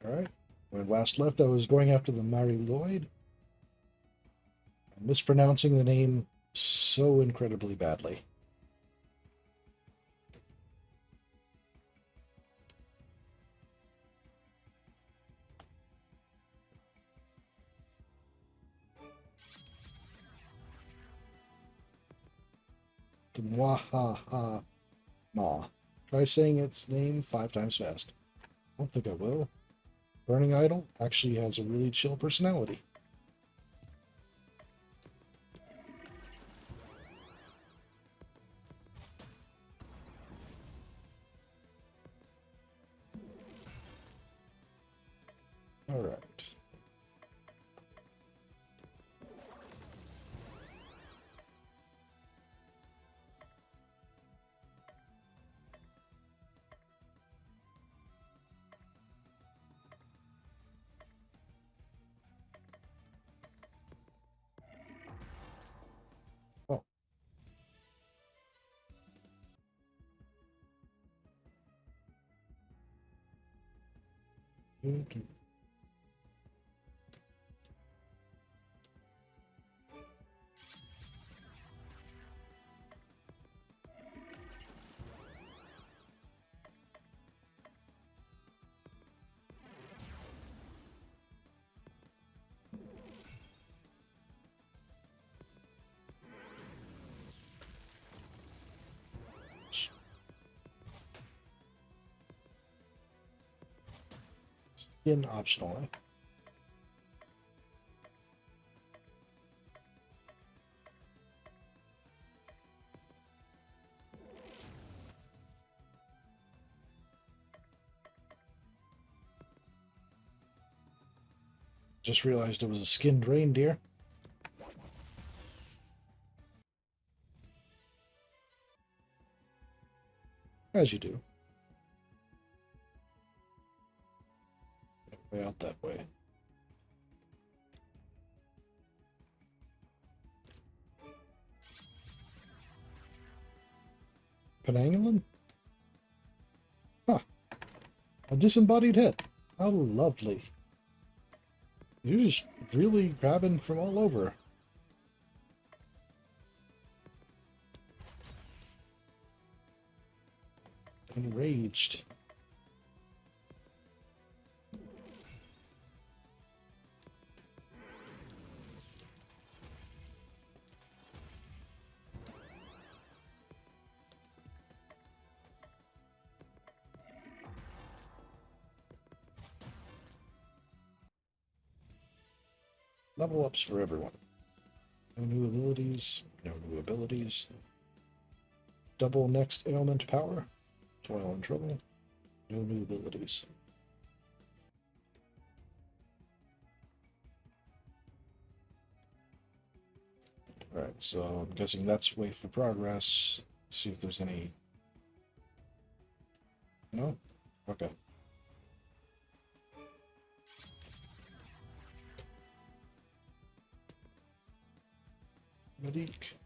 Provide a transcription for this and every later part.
Alright. When last left, I was going after the Mary Lwyd. I'm mispronouncing the name so incredibly badly. The Mwahaha Ma. Try saying its name 5 times fast. I don't think I will. Burning Idol actually has a really chill personality. Alright. Oh. Okay. Skin optional, eh? Just realized it was a skinned reindeer. As you do. Way out that way. Penangolin? Huh. A disembodied head. How lovely. You're just really grabbing from all over. Enraged. Level ups for everyone. No new abilities. No new abilities. Double next ailment power. Toil and trouble. No new abilities. Alright, so I'm guessing that's way for progress. See if there's any... No? Okay. Medic.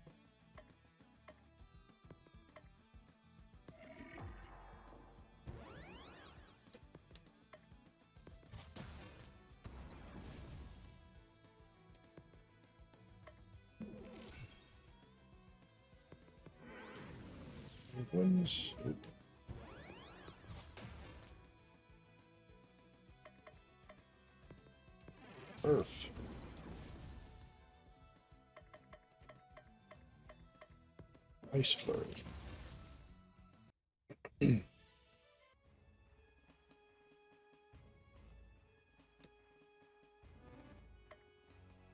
Wins. Earth. Ice flurry.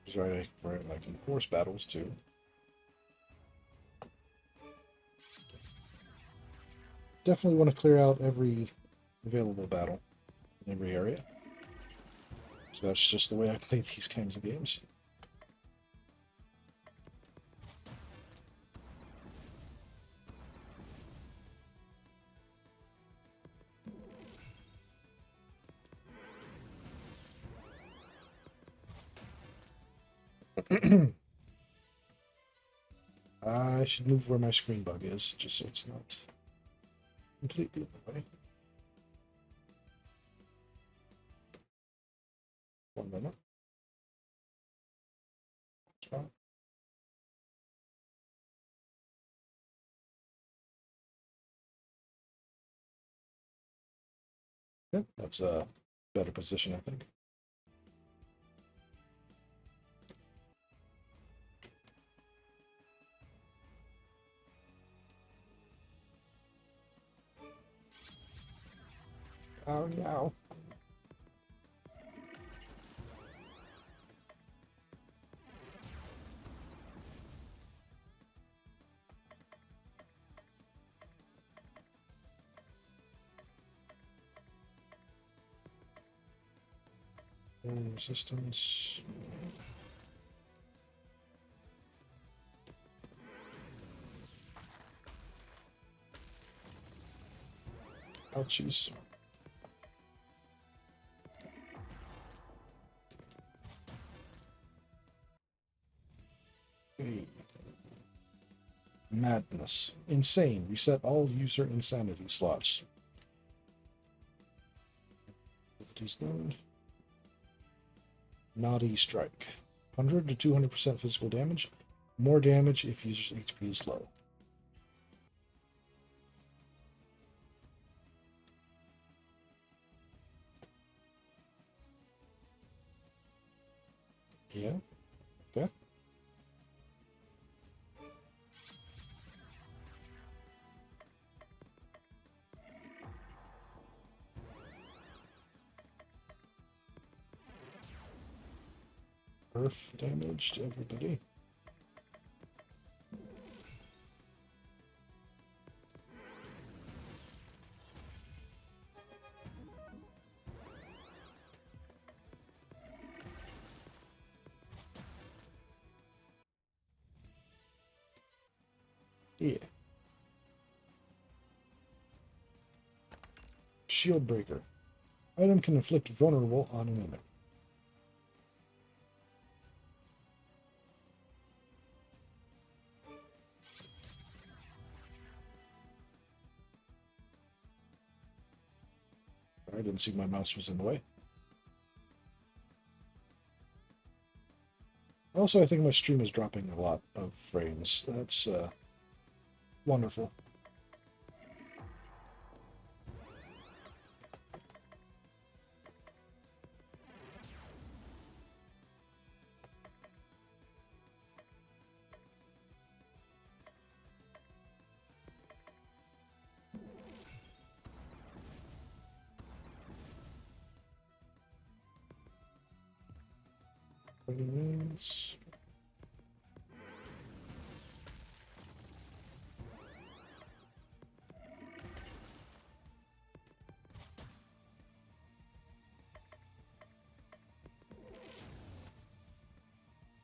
Sorry, for I can force battles too. Definitely want to clear out every available battle in every area. So that's just the way I play these kinds of games. I should move where my screen bug is, just so it's not completely in the way. 1 minute. Spot. Yeah, that's a better position, I think. Oh, no. Resistance. Ouchies. Okay. Madness. Insane. Reset all user insanity slots. Abilities learned. Naughty Strike. 100 to 200% physical damage. More damage if user's HP is low. Yeah. Okay. Earth damage to everybody. Yeah. Shield Breaker. Item can inflict vulnerable on an enemy. I didn't see my mouse was in the way. Also, I think my stream is dropping a lot of frames. That's wonderful. Minutes.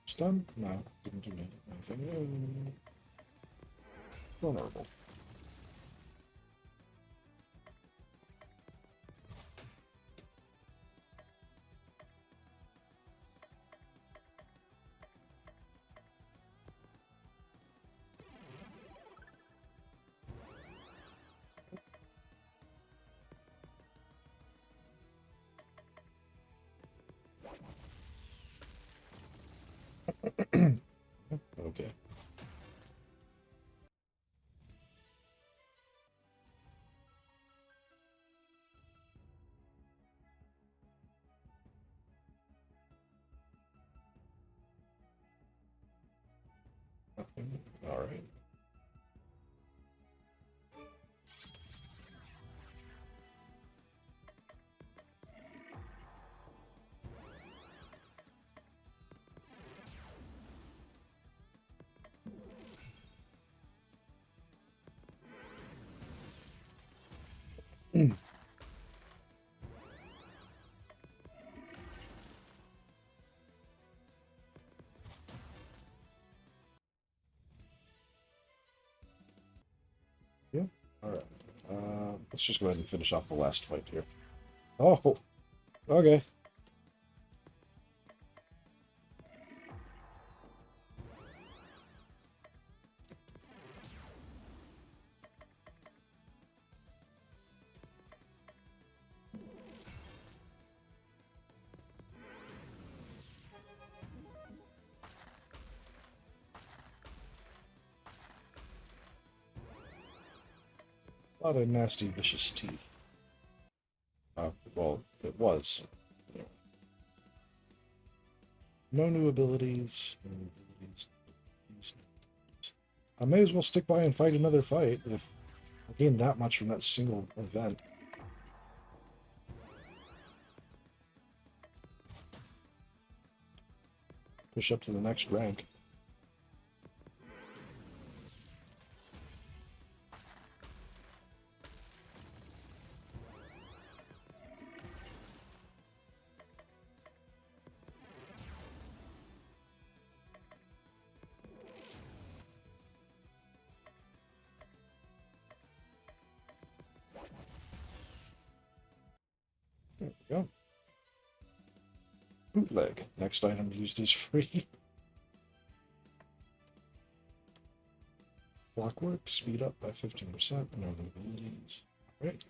Stun? No, didn't do anything. Vulnerable. Okay. Nothing. All right. Yeah. All right. Let's just go ahead and finish off the last fight here. Oh, okay. A lot of nasty, vicious teeth. Well, it was. No new abilities. No new abilities. I may as well stick by and fight another fight if I gain that much from that single event. Push up to the next rank. There we go. Bootleg. Next item used is free. Clockwork, speed up by 15%. No new abilities. Right.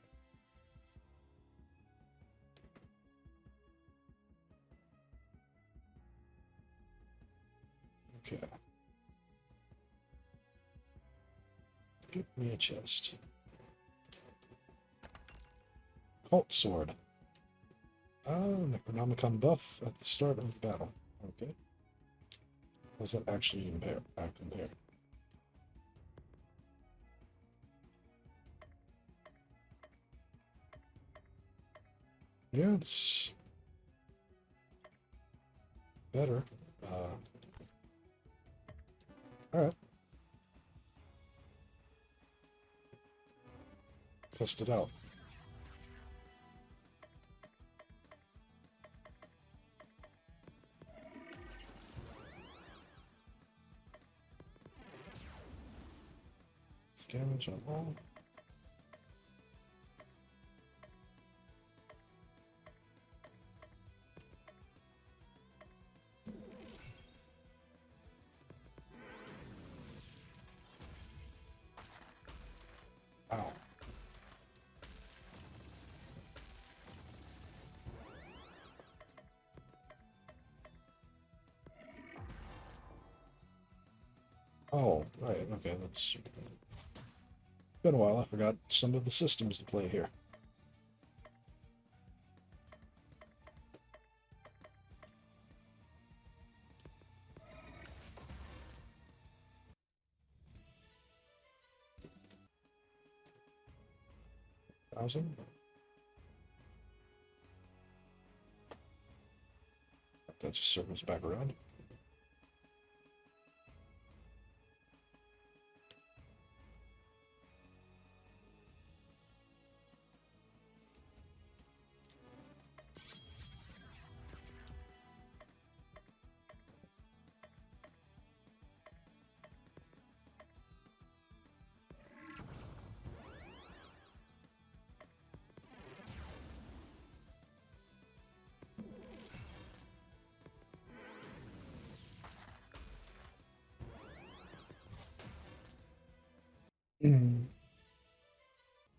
Okay. Give me a chest. Cult sword. Necronomicon buff at the start of the battle. Okay. What does that actually compare? Yeah, it's better. Alright. Test it out. It's damage on all. Ow. Oh, right, okay, that's been a while. I forgot some of the systems to play here. Thousand. That just circles back around. Mm.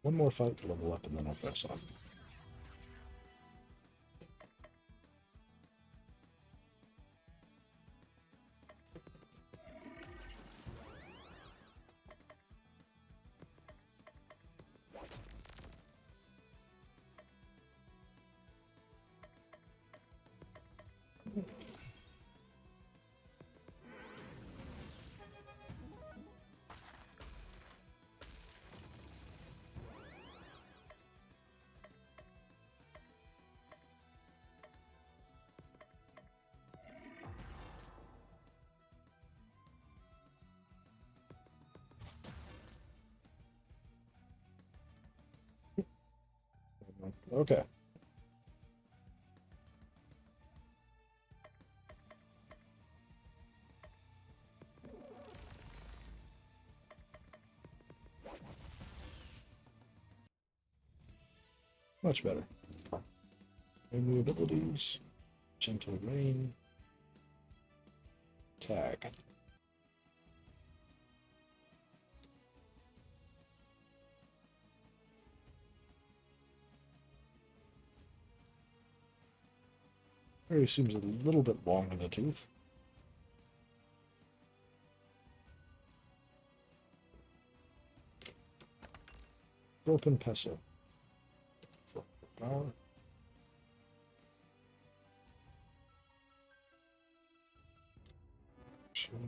One more fight to level up and then I'll press on. Okay. Much better. New abilities. Gentle Rain. Tag. Very seems a little bit long in the tooth. Broken Peso. For power. Sure.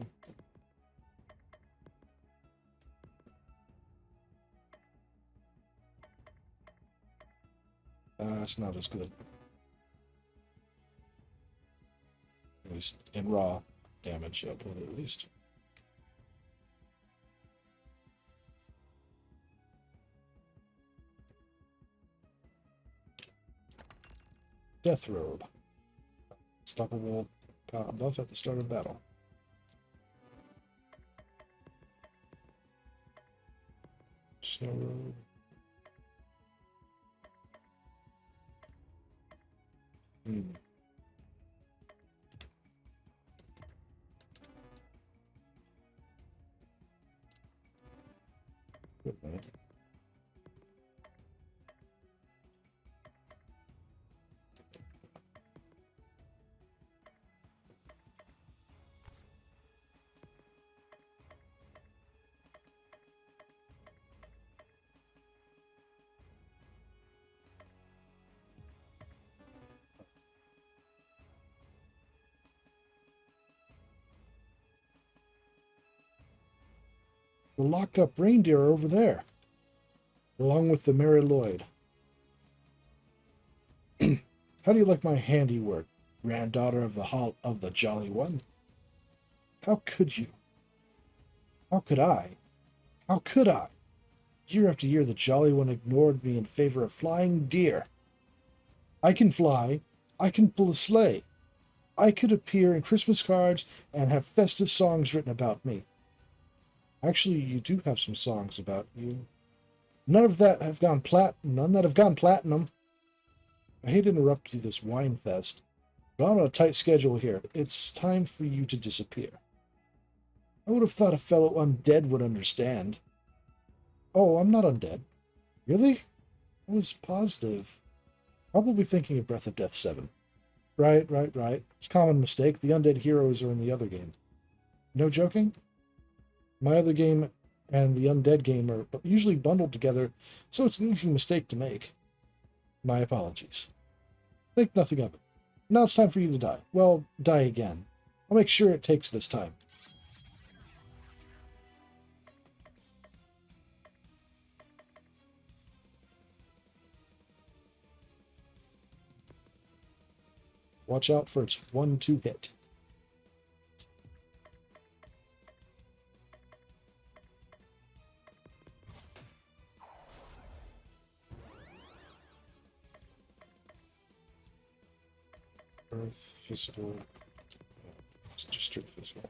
It's not as good. At least in raw damage output, at least. Death Robe. Stoppable buff at the start of battle. Snow Robe. Good night. The locked up reindeer are over there, along with the merry Lwyd. How do you like my handiwork, granddaughter of the Jolly One? How could you? How could I? How could I? Year after year, the Jolly One ignored me in favor of flying deer. I can fly. I can pull a sleigh. I could appear in Christmas cards and have festive songs written about me. Actually, you do have some songs about you. None that have gone platinum. I hate to interrupt you this wine fest, but I'm on a tight schedule here. It's time for you to disappear. I would have thought a fellow undead would understand. Oh, I'm not undead. Really? I was positive. Probably thinking of Breath of Death 7. Right. It's a common mistake. The undead heroes are in the other game. No joking? My other game and the undead game are usually bundled together, so it's an easy mistake to make. My apologies. Think nothing of it. Now it's time for you to die. Well, die again. I'll make sure it takes this time. Watch out for its 1-2 hit. Earth, physical. It's just straight physical.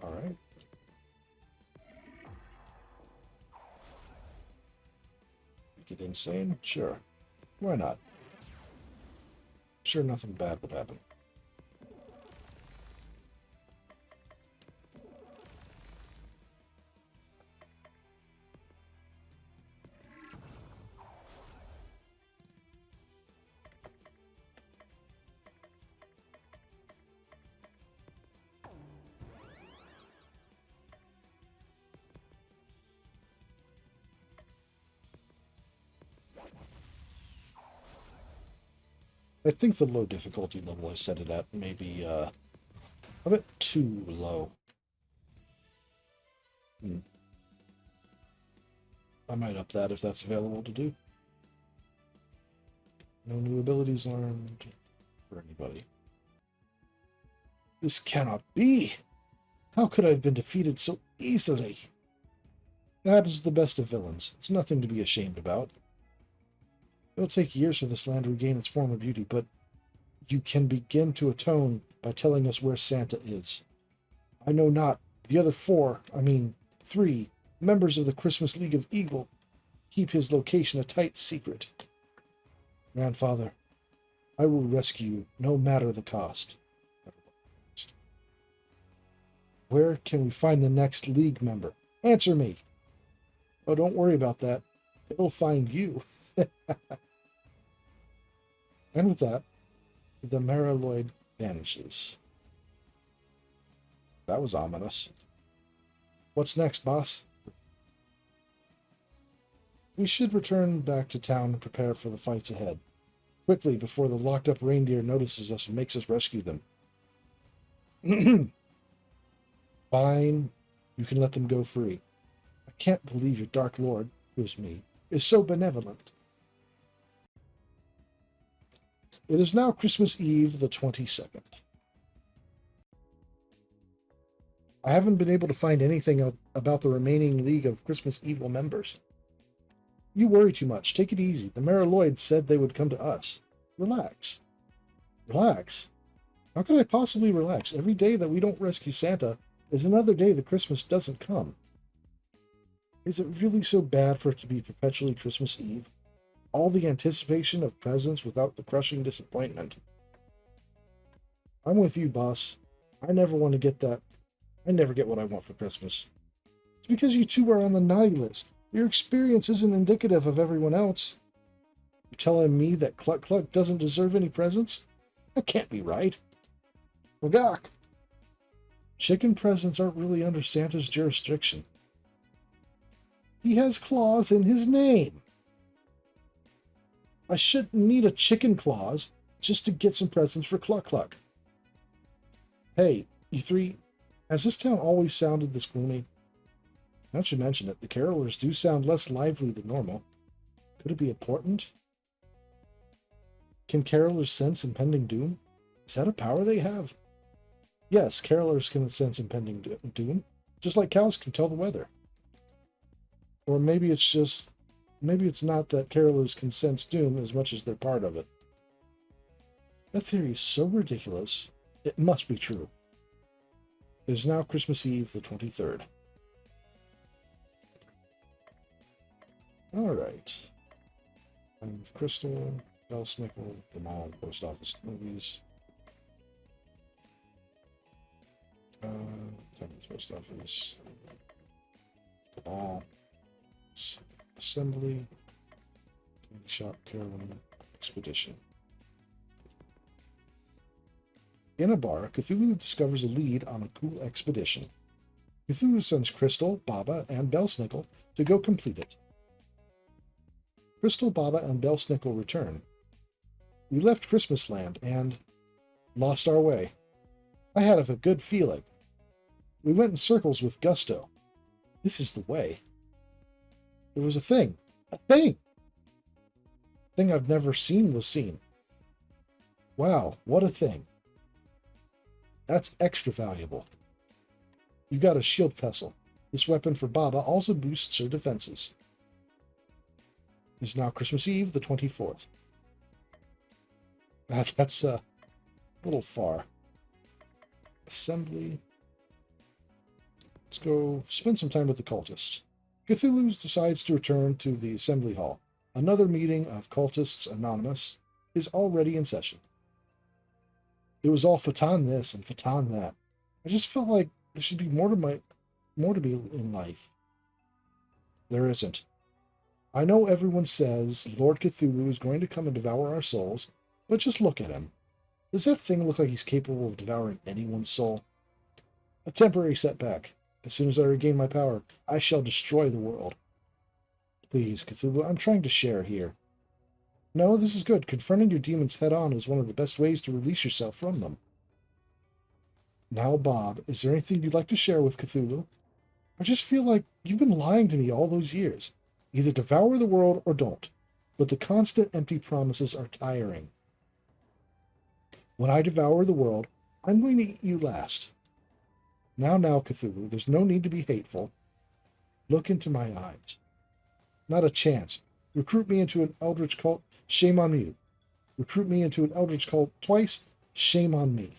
All right. Get insane? Sure. Why not? Sure, nothing bad would happen. I think the low difficulty level I set it at may be a bit too low. I might up that if that's available to do. No new abilities learned for anybody. This cannot be! How could I have been defeated so easily? That is the best of villains. It's nothing to be ashamed about. It'll take years for this land to regain its former beauty, but you can begin to atone by telling us where Santa is. I know not. The other 3 members of the Christmas League of Evil keep his location a tight secret. Grandfather, I will rescue you, no matter the cost. Where can we find the next League member? Answer me. Oh, don't worry about that. It'll find you. And with that, the Lwyd vanishes. That was ominous. What's next, boss? We should return back to town and prepare for the fights ahead. Quickly, before the locked-up reindeer notices us and makes us rescue them. Fine. You can let them go free. I can't believe your Dark Lord, who is me, is so benevolent. It is now Christmas Eve, the 22nd. I haven't been able to find anything about the remaining League of Christmas Evil members. You worry too much. Take it easy. The Lwyd said they would come to us. Relax. Relax? How can I possibly relax? Every day that we don't rescue Santa is another day that Christmas doesn't come. Is it really so bad for it to be perpetually Christmas Eve? All the anticipation of presents without the crushing disappointment. I'm with you, boss. I never want to get that. I never get what I want for Christmas. It's because you two are on the naughty list. Your experience isn't indicative of everyone else. You're telling me that Cluck Cluck doesn't deserve any presents? That can't be right. Rogak. Chicken presents aren't really under Santa's jurisdiction. He has claws in his name. I shouldn't need a chicken clause just to get some presents for Cluck Cluck. Hey, you three, has this town always sounded this gloomy? Now that you mention it, the carolers do sound less lively than normal. Could it be important? Can carolers sense impending doom? Is that a power they have? Yes, carolers can sense impending doom, just like cows can tell the weather. Or maybe it's not that carolers can sense doom as much as they're part of it. That theory is so ridiculous, it must be true. It is now Christmas Eve, the 23rd. Alright. I'm with Crystal, Belsnickel, the mall, post office movies. Post office. The mall. Assembly. Candy shop, Carolyn, expedition. In a bar, Cthulhu discovers a lead on a cool expedition. Cthulhu sends Crystal, Baba, and Belsnickel to go complete it. Crystal, Baba, and Belsnickel return. We left Christmasland and lost our way. I had a good feeling. We went in circles with gusto. This is the way. There was a thing. A thing! Thing I've never seen was seen. Wow, what a thing. That's extra valuable. You got a shield vessel. This weapon for Baba also boosts her defenses. It's now Christmas Eve, the 24th. That's a little far. Assembly. Let's go spend some time with the cultists. Cthulhu decides to return to the assembly hall. Another meeting of Cultists Anonymous is already in session. It was all Fhtagn this and Fhtagn that. I just felt like there should be more to be in life. There isn't. I know everyone says Lord Cthulhu is going to come and devour our souls, but just look at him. Does that thing look like he's capable of devouring anyone's soul? A temporary setback. As soon as I regain my power, I shall destroy the world. Please, Cthulhu, I'm trying to share here. No, this is good. Confronting your demons head-on is one of the best ways to release yourself from them. Now, Bob, is there anything you'd like to share with Cthulhu? I just feel like you've been lying to me all those years. Either devour the world or don't. But the constant empty promises are tiring. When I devour the world, I'm going to eat you last. Now, Cthulhu, there's no need to be hateful. Look into my eyes. Not a chance. Recruit me into an eldritch cult, shame on you. Recruit me into an eldritch cult twice, shame on me.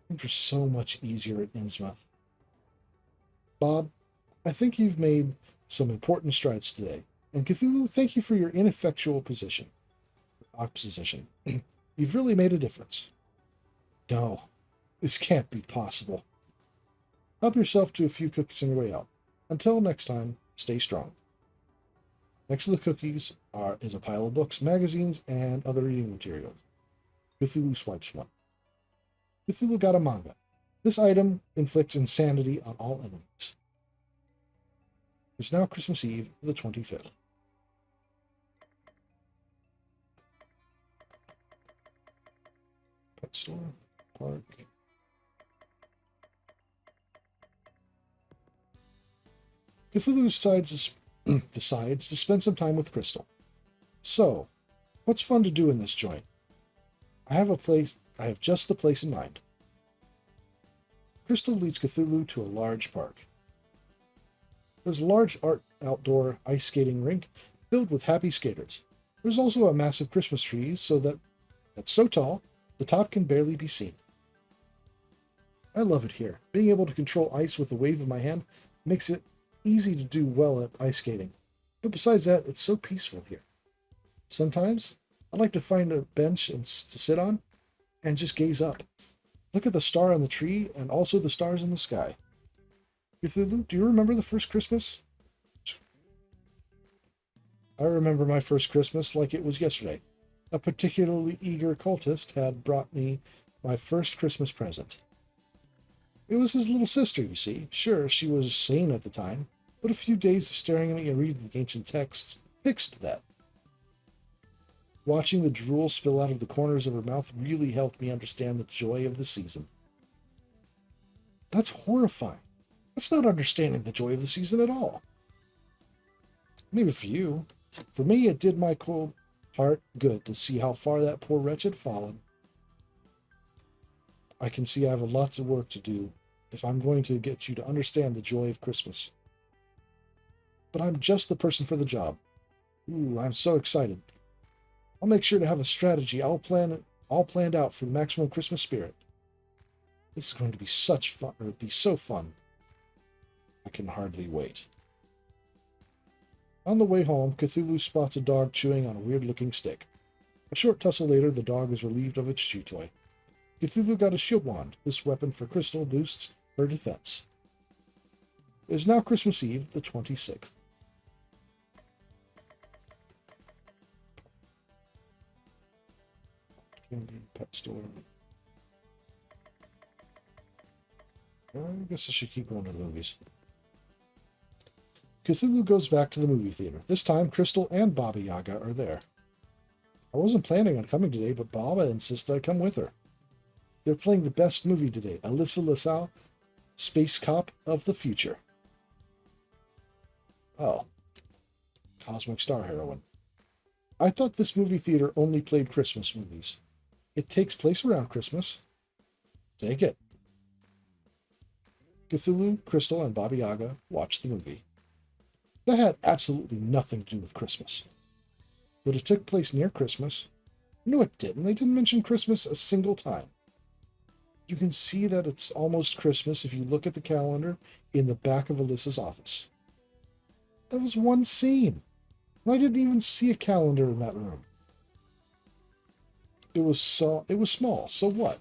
Things are so much easier at Innsmouth. Bob, I think you've made some important strides today. And Cthulhu, thank you for your ineffectual opposition. You've really made a difference. No, this can't be possible. Help yourself to a few cookies on your way out. Until next time, Stay strong. Next to the cookies is a pile of books, magazines, and other reading materials. Cthulhu swipes one. Cthulhu got a manga. This item inflicts insanity on all enemies. It's now Christmas Eve, the 25th. Pet store, park. Cthulhu decides to spend some time with Crystal. So, what's fun to do in this joint? I have just the place in mind. Crystal leads Cthulhu to a large park. There's a large outdoor ice skating rink filled with happy skaters. There's also a massive Christmas tree that's so tall, the top can barely be seen. I love it here. Being able to control ice with a wave of my hand makes it easy to do well at ice skating. But besides that, it's so peaceful here. Sometimes, I like to find a bench to sit on and just gaze up. Look at the star on the tree and also the stars in the sky. Cthulhu, do you remember the first Christmas? I remember my first Christmas like it was yesterday. A particularly eager cultist had brought me my first Christmas present. It was his little sister, you see. Sure, she was sane at the time, but a few days of staring at me and reading the ancient texts fixed that. Watching the drool spill out of the corners of her mouth really helped me understand the joy of the season. That's horrifying. That's not understanding the joy of the season at all. Maybe for you. For me, it did my cold heart good to see how far that poor wretch had fallen. I can see I have a lot of work to do if I'm going to get you to understand the joy of Christmas. But I'm just the person for the job. Ooh, I'm so excited. I'll make sure to have a strategy all planned out for the maximum Christmas spirit. This is going to be such fun, or it'd be so fun. I can hardly wait. On the way home, Cthulhu spots a dog chewing on a weird-looking stick. A short tussle later, the dog is relieved of its chew toy. Cthulhu got a shield wand. This weapon for Crystal boosts her defense. It is now Christmas Eve, the 26th. Candy, pet store. I guess I should keep going to the movies. Cthulhu goes back to the movie theater. This time, Crystal and Baba Yaga are there. I wasn't planning on coming today, but Baba insisted I come with her. They're playing the best movie today, Alyssa LaSalle, Space Cop of the Future. Oh. Cosmic Star Heroine. I thought this movie theater only played Christmas movies. It takes place around Christmas. Take it. Cthulhu, Crystal, and Baba Yaga watched the movie. That had absolutely nothing to do with Christmas. But it took place near Christmas. No, it didn't. They didn't mention Christmas a single time. You can see that it's almost Christmas if you look at the calendar in the back of Alyssa's office. That was one scene. And I didn't even see a calendar in that room. It was small, so what?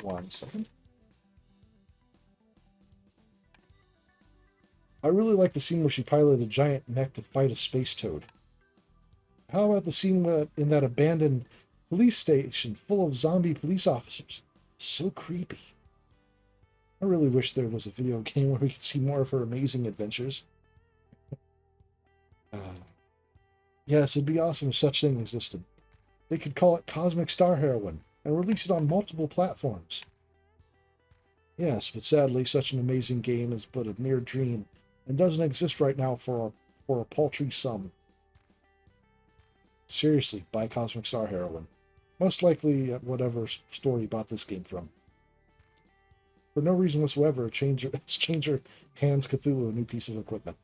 1 second. I really like the scene where she piloted a giant mech to fight a space toad. How about the scene in that abandoned police station full of zombie police officers? So creepy. I really wish there was a video game where we could see more of her amazing adventures. Yes, it'd be awesome if such thing existed. They could call it Cosmic Star Heroine and release it on multiple platforms. Yes, but sadly, such an amazing game is but a mere dream and doesn't exist right now for a paltry sum. Seriously, buy Cosmic Star Heroine. Most likely at whatever store you bought this game from. For no reason whatsoever, Changer hands Cthulhu a new piece of equipment.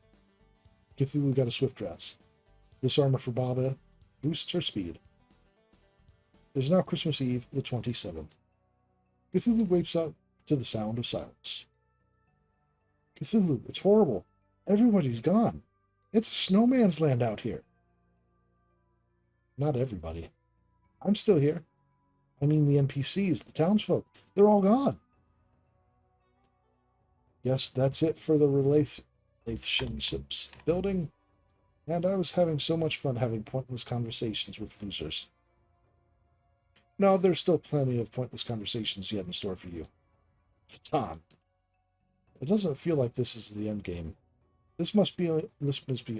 Cthulhu got a swift dress. This armor for Baba boosts her speed. It is now Christmas Eve, the 27th. Cthulhu wakes up to the sound of silence. Cthulhu, it's horrible. Everybody's gone. It's a snowman's land out here. Not everybody. I'm still here. I mean the NPCs, the townsfolk. They're all gone. Yes, that's it for the relationships building, and I was having so much fun having pointless conversations with losers. No, there's still plenty of pointless conversations yet in store for you. Fhtagn. It doesn't feel like this is the end game. This must be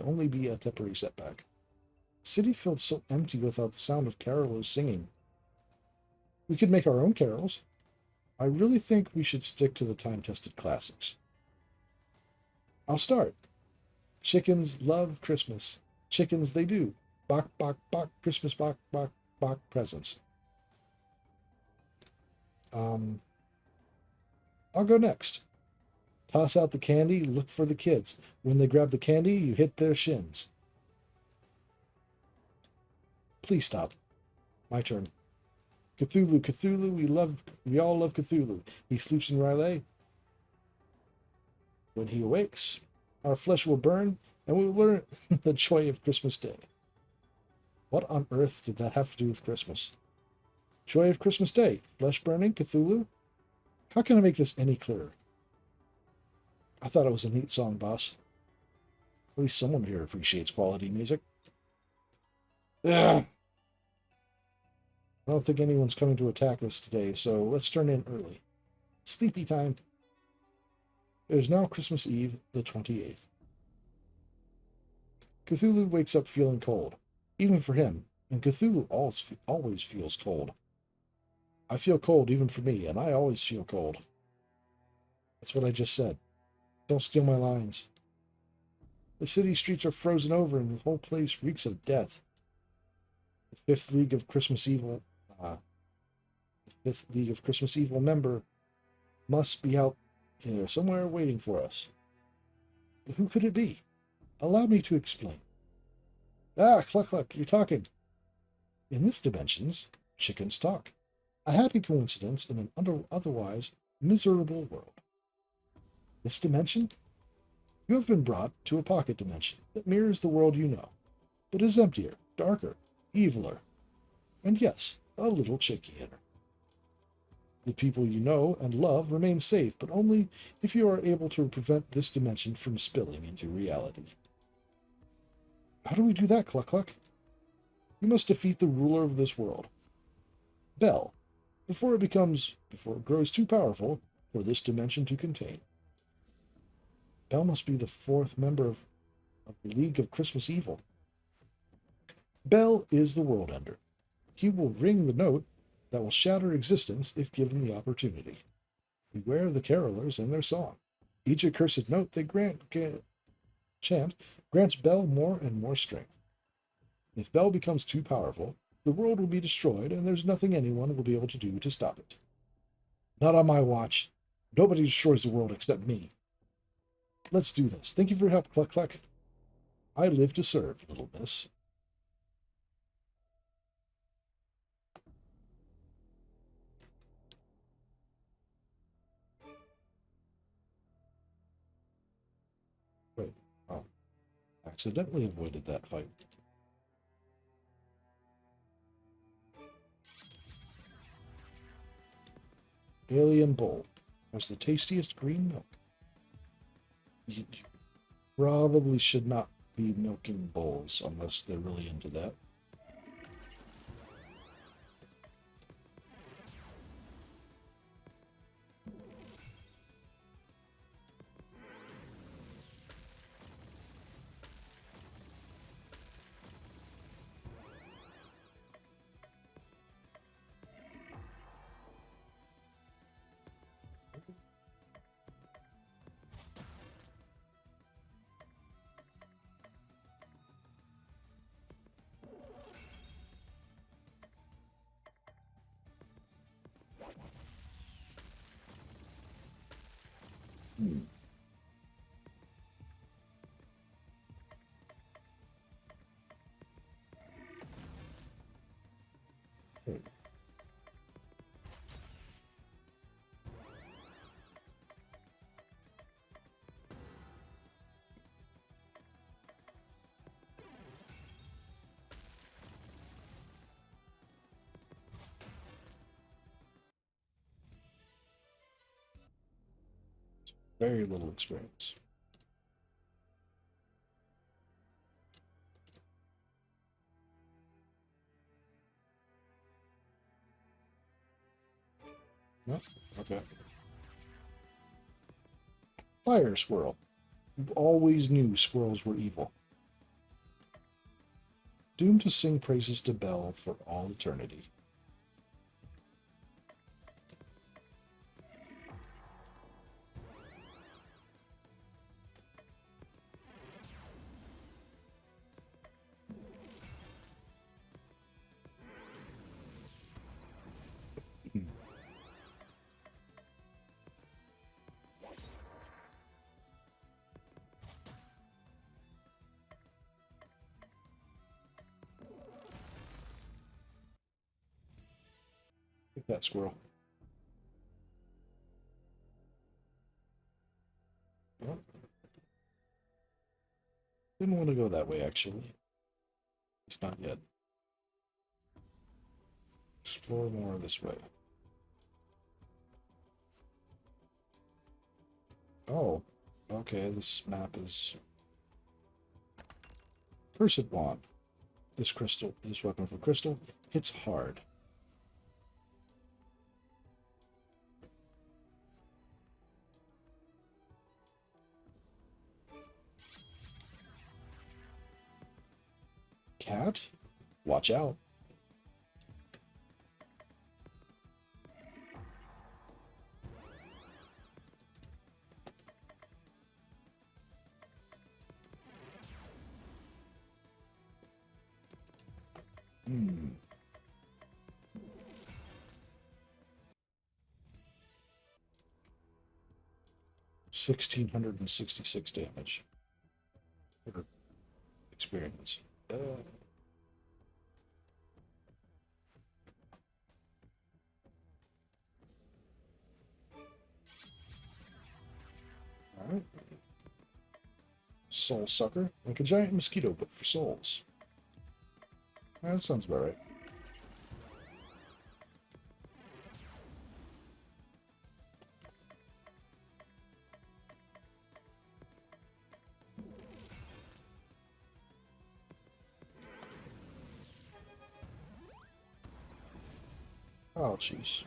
only be a temporary setback. The city felt so empty without the sound of carolers singing. We could make our own carols. I really think we should stick to the time-tested classics. I'll start. Chickens love Christmas. Chickens they do. Bok, bok, bok, Christmas, bok, bok, bok, presents. I'll go next. Toss out the candy, look for the kids. When they grab the candy, you hit their shins. Please stop. My turn. Cthulhu, Cthulhu, we all love Cthulhu. He sleeps in R'lyeh. When he awakes, our flesh will burn, and we will learn the joy of Christmas Day. What on earth did that have to do with Christmas? Joy of Christmas Day, flesh burning, Cthulhu? How can I make this any clearer? I thought it was a neat song, boss. At least someone here appreciates quality music. Ugh. I don't think anyone's coming to attack us today, so let's turn in early. Sleepy time. It is now Christmas Eve, the 28th. Cthulhu wakes up feeling cold, even for him, and Cthulhu always feels cold. I feel cold even for me, and I always feel cold. That's what I just said. Don't steal my lines. The city streets are frozen over, and the whole place reeks of death. The Fifth League of Christmas Evil member must be out here somewhere waiting for us. But who could it be? Allow me to explain. Ah, cluck cluck, you're talking. In this dimensions, chickens talk. A happy coincidence in an otherwise miserable world. This dimension? You have been brought to a pocket dimension that mirrors the world you know, but is emptier, darker, eviler, and yes, a little chickier. The people you know and love remain safe, but only if you are able to prevent this dimension from spilling into reality. How do we do that, Cluck Cluck? You must defeat the ruler of this world, Bel, before it grows too powerful for this dimension to contain. Bel must be the fourth member of the League of Christmas Evil. Bel is the world ender. He will ring the note that will shatter existence if given the opportunity. Beware the carolers and their song. Each accursed note they chant grants Bel more and more strength. If Bel becomes too powerful, the world will be destroyed, and there's nothing anyone will be able to do to stop it. Not on my watch. Nobody destroys the world except me. Let's do this. Thank you for your help, Cluck Cluck. I live to serve, little miss. Wait, oh. Accidentally avoided that fight. Alien Bowl has the tastiest green milk. You probably should not be milking bulls unless they're really into that. Very little experience. No? Okay. Fire squirrel. You always knew squirrels were evil. Doomed to sing praises to Bel for all eternity. Take that, squirrel. Well, didn't want to go that way, actually. At least not yet. Explore more this way. Oh, okay, this map is... Cursed Wand. This weapon from crystal hits hard. Cat? Watch out. Hmm. 1,666 damage. Or experience. Alright. Soul Sucker. Like a giant mosquito, but for souls. That sounds about right. Oh, jeez.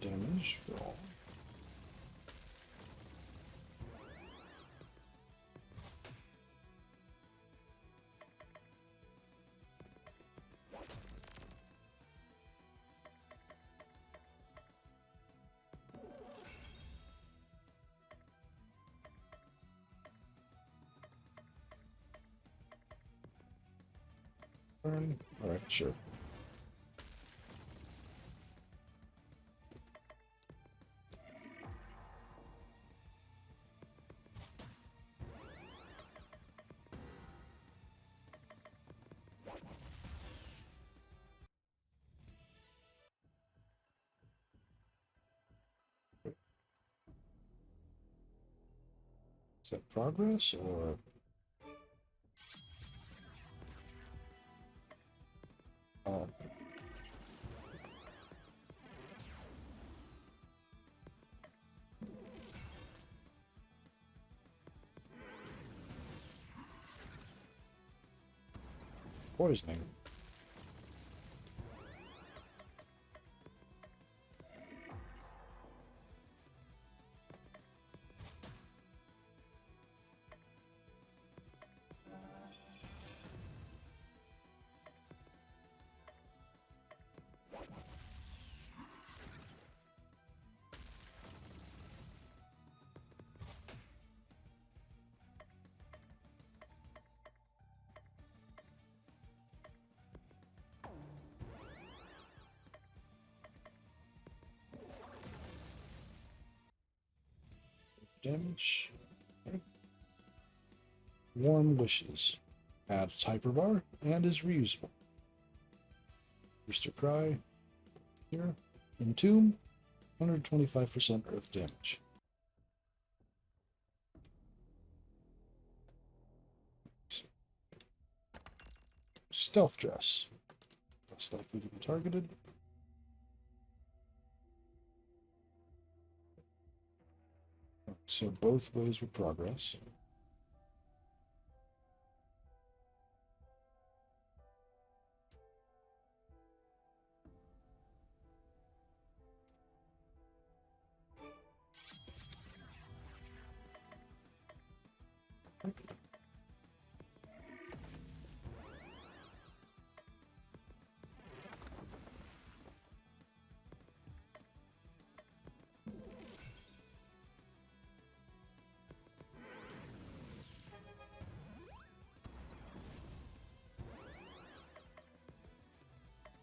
Damage for all. Alright, sure. Is that progress or... Oh. Poisoning. damage. Okay. Warm Wishes. Adds hyperbar and is reusable. Rooster Cry. Here. Entomb. 125% earth damage. Stealth Dress. Less likely to be targeted. So both ways with progress.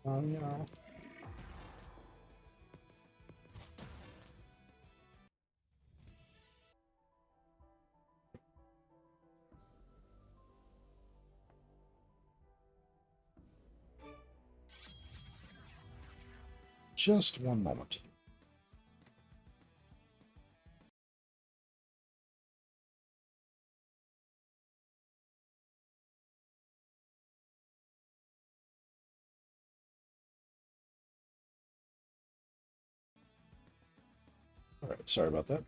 Oh, yeah. Just one moment. All right, sorry about that.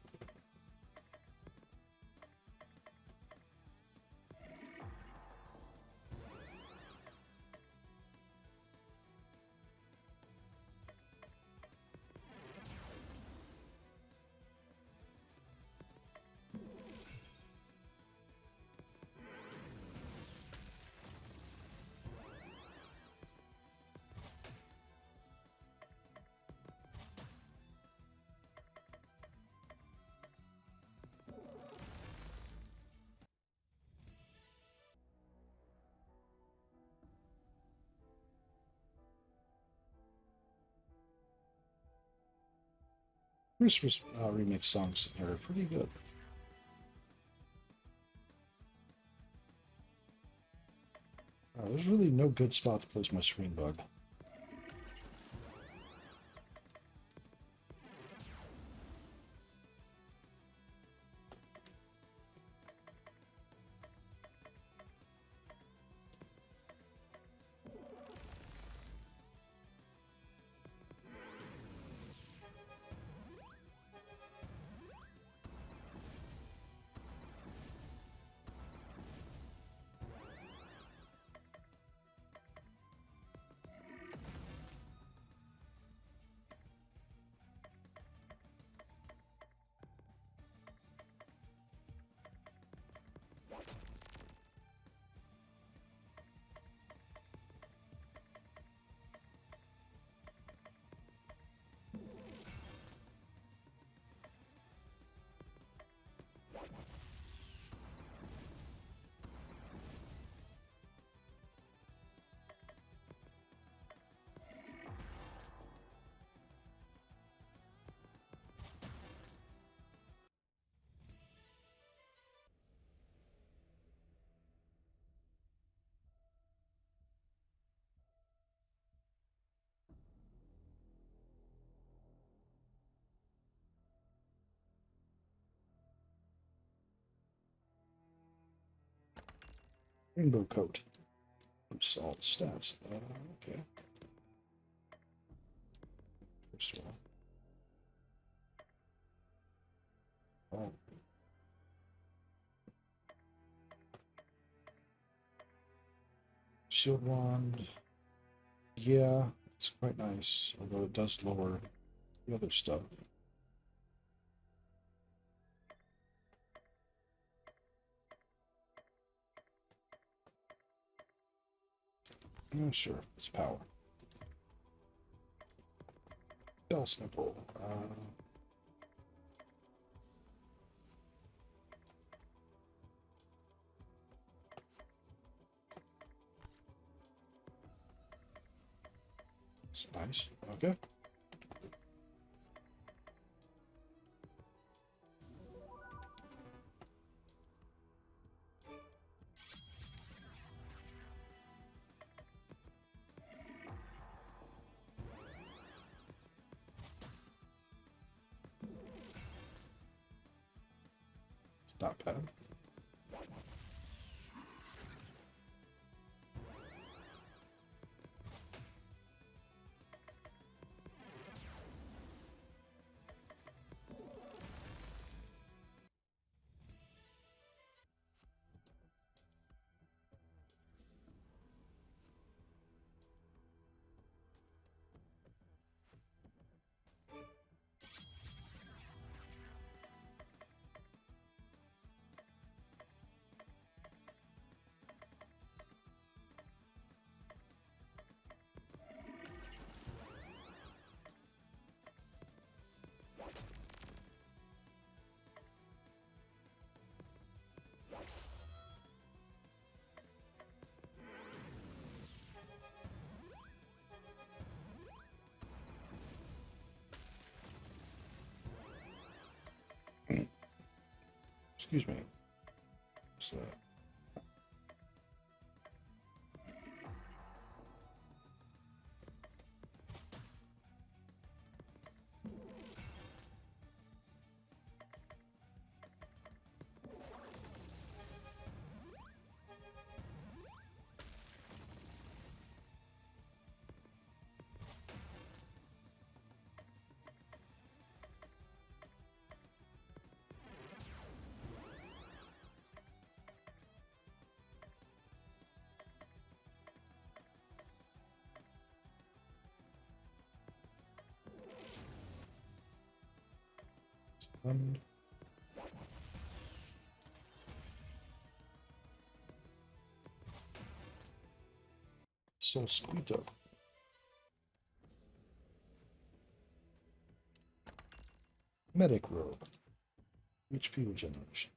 Christmas remix songs are pretty good. There's really no good spot to place my screen bug. Rainbow Coat. Oops, all the stats. Okay. First one. Oh. Shield Wand. Yeah, it's quite nice, although it does lower the other stuff. Yeah, sure, it's power. Belsnickel. It's nice. Okay. Not bad. Excuse me. So. And so Squito. Medic robe. HP regeneration.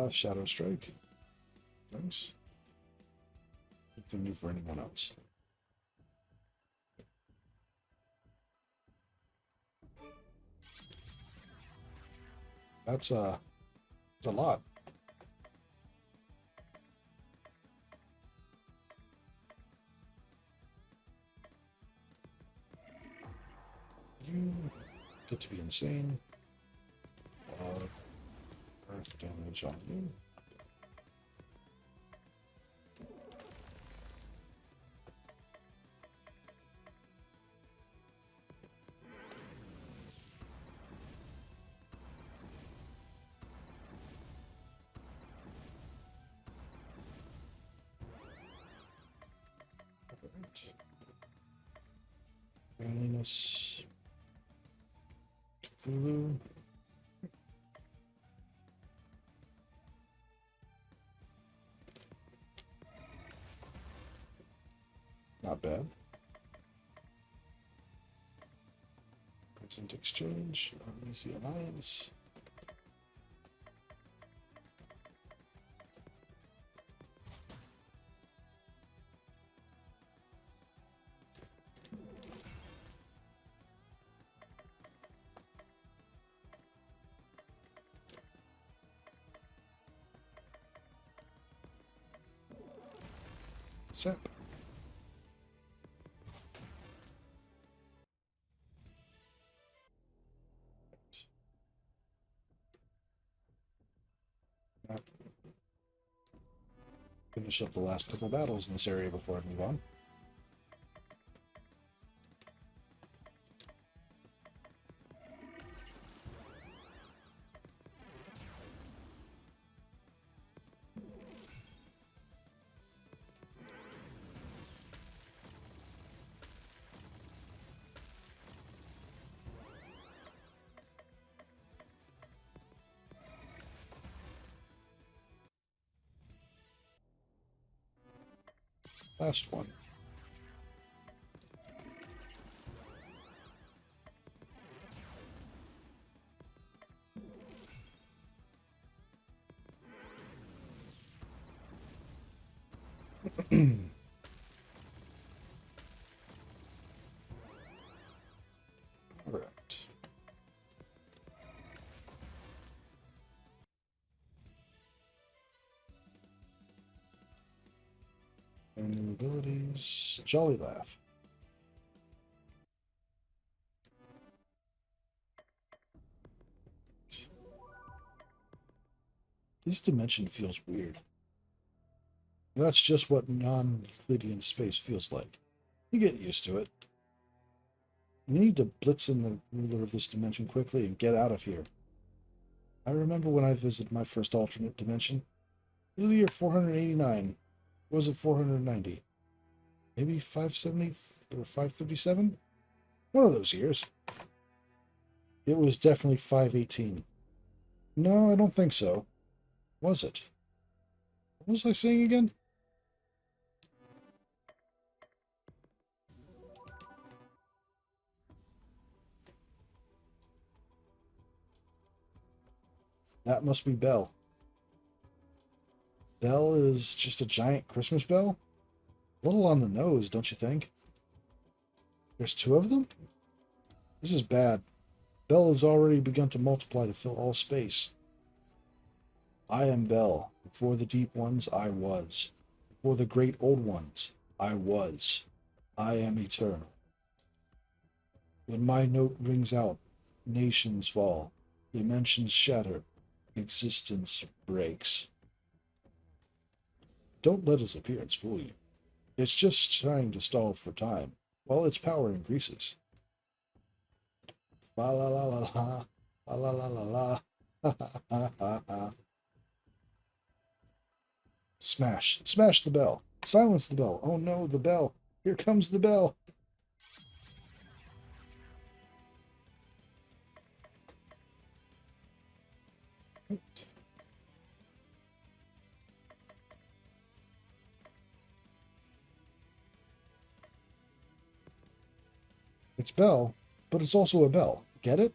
Shadow Strike. Nice. Nothing new for anyone else. That's a lot. You get to be insane. Earth damage on you. Manliness. Cthulhu. Not bad. Present exchange. Easy alliance. Sep. Finish up the last couple battles in this area before I move on. Last one. No new abilities. Jolly Laugh. This dimension feels weird. That's just what non-Euclidean space feels like. You get used to it. You need to blitz in the ruler of this dimension quickly and get out of here. I remember when I visited my first alternate dimension. It was the year 489. Or was it 490? Maybe 570 or 537? One of those years. It was definitely 518. No, I don't think so. Was it? What was I saying again? That must be Bell. Bell is just a giant Christmas bell? A little on the nose, don't you think? There's two of them? This is bad. Bell has already begun to multiply to fill all space. I am Bell. Before the deep ones, I was. Before the great old ones, I was. I am eternal. When my note rings out, nations fall, dimensions shatter, existence breaks. Don't let his appearance fool you. It's just trying to stall for time, while its power increases. La la la la la, la la la la la, ha ha ha ha ha. Smash! Smash the bell! Silence the bell! Oh no, the bell! Here comes the bell! It's Bell, but it's also a bell. Get it?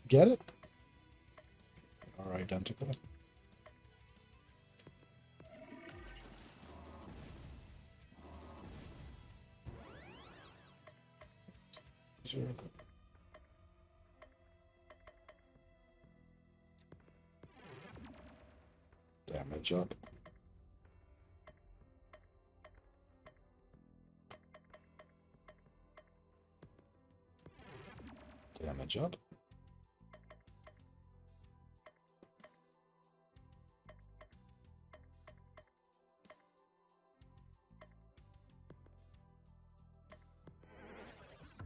Get it? Are identical. Damage up. Damage up.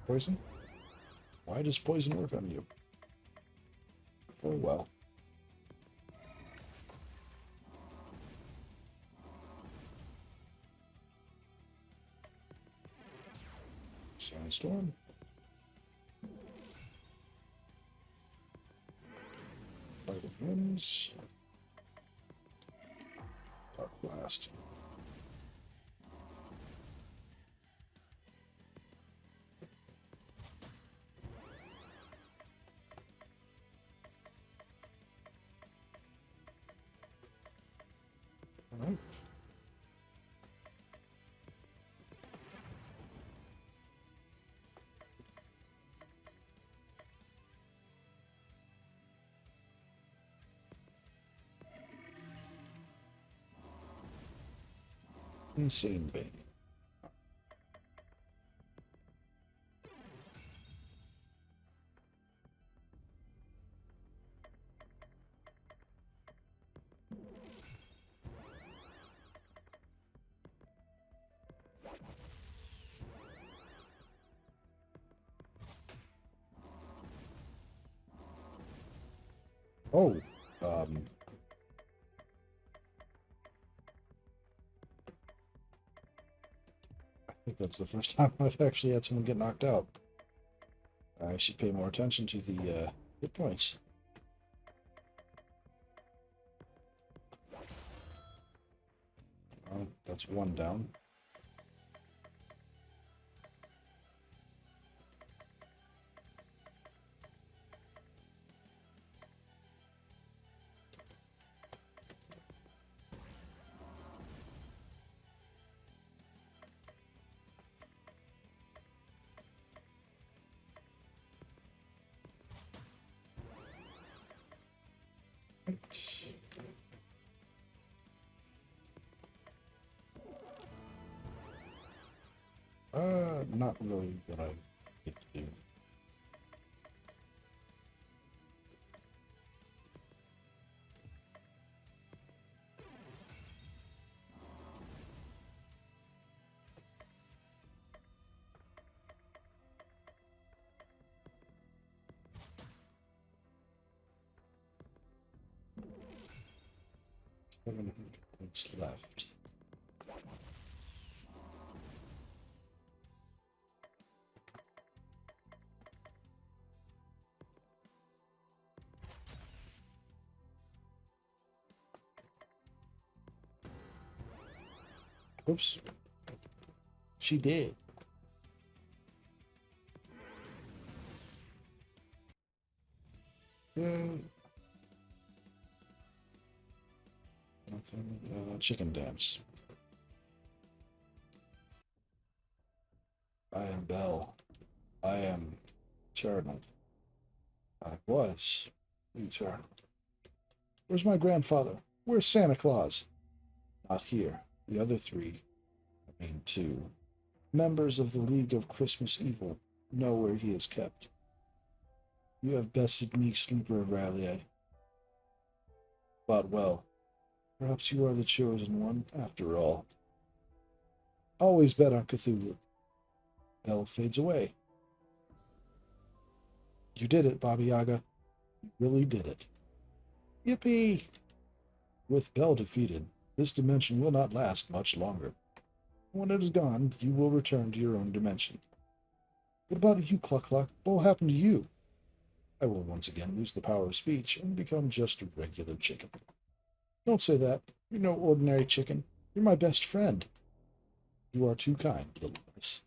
Poison? Why does poison work on you? Oh well. Sandstorm. Vital winds. Dark blast. All right. Insane Vein. Oh, I think that's the first time I've actually had someone get knocked out. I should pay more attention to the hit points. Oh, that's one down. not really what I get to do. Points left. Oops. She did. Nothing. Chicken dance. I am Bell. I am eternal. I was eternal. Where's my grandfather? Where's Santa Claus? Not here. The other three, I mean two, members of the League of Christmas Evil know where he is kept. You have bested me, sleeper of Rallier. But well, perhaps you are the chosen one, after all. Always bet on Cthulhu. Bell fades away. You did it, Baba Yaga. You really did it. Yippee! With Bell defeated, this dimension will not last much longer. When it is gone, you will return to your own dimension. What about you, Cluck-Cluck? What will happen to you? I will once again lose the power of speech and become just a regular chicken. Don't say that. You're no ordinary chicken. You're my best friend. You are too kind, little miss.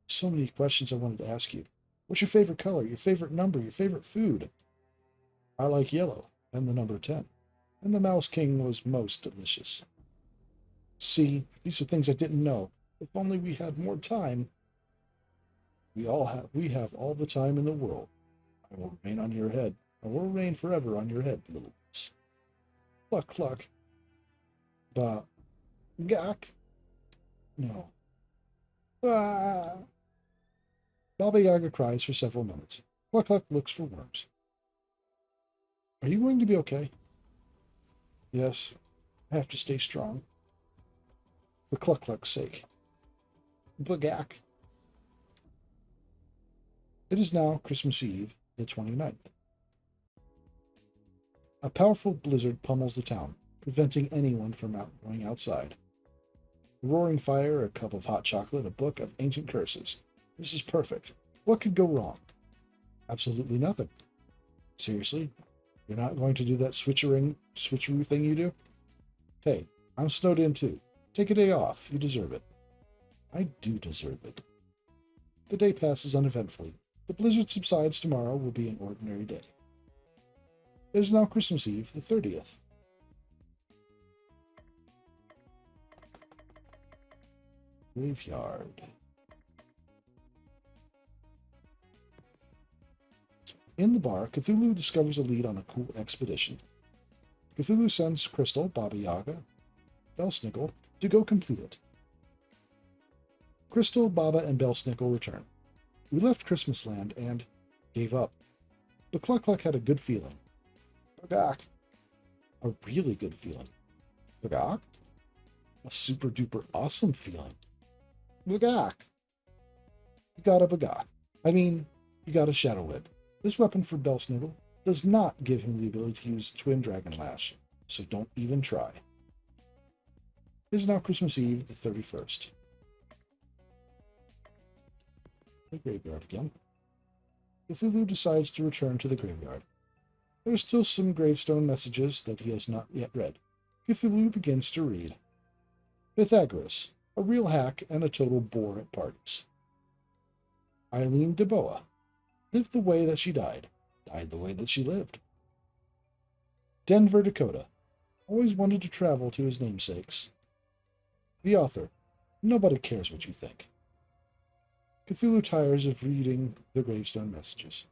So many questions I wanted to ask you. What's your favorite color, your favorite number, your favorite food? I like yellow, and the number 10. And the Mouse King was most delicious. See, these are things I didn't know. If only we had more time. We have all the time in the world. I will reign on your head. I will reign forever on your head, little miss. Cluck, cluck. Ba. Gak. No. Ah. Baba Yaga cries for several minutes. Cluck, cluck looks for worms. Are you going to be okay? Yes. I have to stay strong. For Cluck Cluck's sake. Bagak. It is now Christmas Eve, the 29th. A powerful blizzard pummels the town, preventing anyone from going outside. A roaring fire, a cup of hot chocolate, a book of ancient curses. This is perfect. What could go wrong? Absolutely nothing. Seriously? You're not going to do that switcheroo thing you do? Hey, I'm snowed in too. Take a day off. You deserve it. I do deserve it. The day passes uneventfully. The blizzard subsides tomorrow will be an ordinary day. It is now Christmas Eve, the 30th. Graveyard. In the bar, Cthulhu discovers a lead on a cool expedition. Cthulhu sends Crystal, Baba Yaga, Belsnickel to go complete it. Crystal, Baba, and Belsnickel return. We left Christmasland and gave up. But Cluck Cluck had a good feeling. Bagak. A really good feeling. Bagak. A super duper awesome feeling. Bagak. You got a Bagak. I mean, you got a Shadow Whip. This weapon for Belsnickel does not give him the ability to use Twin Dragon Lash, so don't even try. It is now Christmas Eve, the 31st. The graveyard again. Cthulhu decides to return to the graveyard. There are still some gravestone messages that he has not yet read. Cthulhu begins to read. Pythagoras, a real hack and a total bore at parties. Eileen DeBoa, lived the way that she died the way that she lived. Denver, Dakota, always wanted to travel to his namesakes. The author, nobody cares what you think. Cthulhu tires of reading the gravestone messages.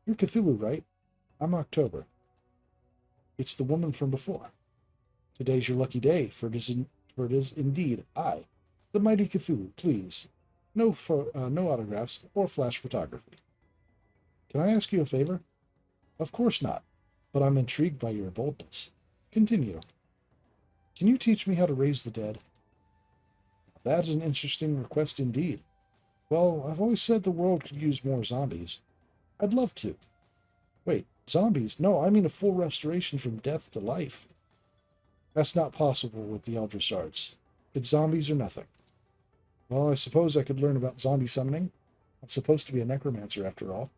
You're Cthulhu, right? I'm October. It's the woman from before. Today's your lucky day, for it is indeed I, the mighty Cthulhu. Please, No autographs or flash photography. Can I ask you a favor? Of course not, but I'm intrigued by your boldness. Continue. Can you teach me how to raise the dead? That is an interesting request indeed. Well, I've always said the world could use more zombies. I'd love to. Wait, zombies? No, I mean a full restoration from death to life. That's not possible with the Eldritch arts. It's zombies or nothing. Well, I suppose I could learn about zombie summoning. I'm supposed to be a necromancer after all.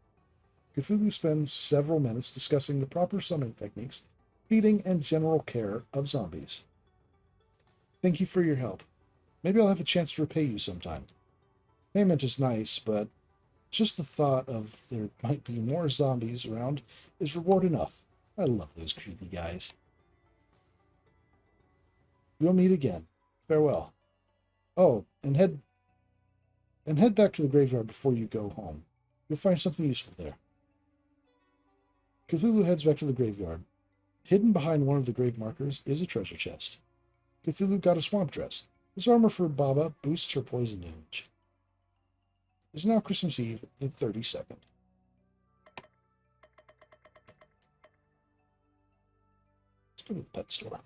Cthulhu spends several minutes discussing the proper summoning techniques, feeding, and general care of zombies. Thank you for your help. Maybe I'll have a chance to repay you sometime. Payment is nice, but just the thought of there might be more zombies around is reward enough. I love those creepy guys. We'll meet again. Farewell. Oh, and head back to the graveyard before you go home. You'll find something useful there. Cthulhu heads back to the graveyard. Hidden behind one of the grave markers is a treasure chest. Cthulhu got a swamp dress. His armor for Baba boosts her poison damage. It is now Christmas Eve, the 32nd. Let's go to the pet store.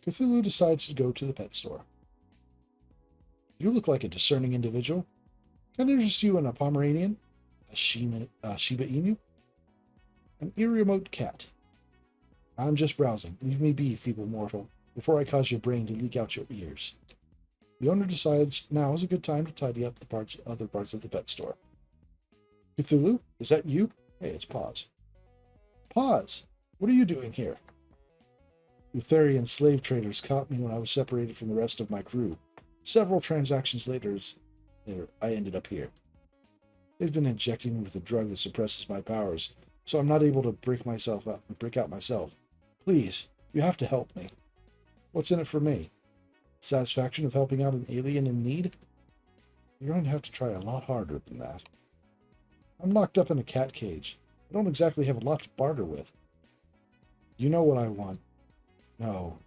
Cthulhu decides to go to the pet store. You look like a discerning individual. Can I interest you in a Pomeranian? A Shiba Inu? An Irremote cat. I'm just browsing. Leave me be, feeble mortal, before I cause your brain to leak out your ears. The owner decides now is a good time to tidy up the other parts of the pet store. Cthulhu, is that you? Hey, it's Pause. Pause! What are you doing here? Utherian slave traders caught me when I was separated from the rest of my crew. Several transactions later, I ended up here. They've been injecting me with a drug that suppresses my powers, so I'm not able to break out myself. Please, you have to help me. What's in it for me? Satisfaction of helping out an alien in need? You're going to have to try a lot harder than that. I'm locked up in a cat cage. I don't exactly have a lot to barter with. You know what I want. No,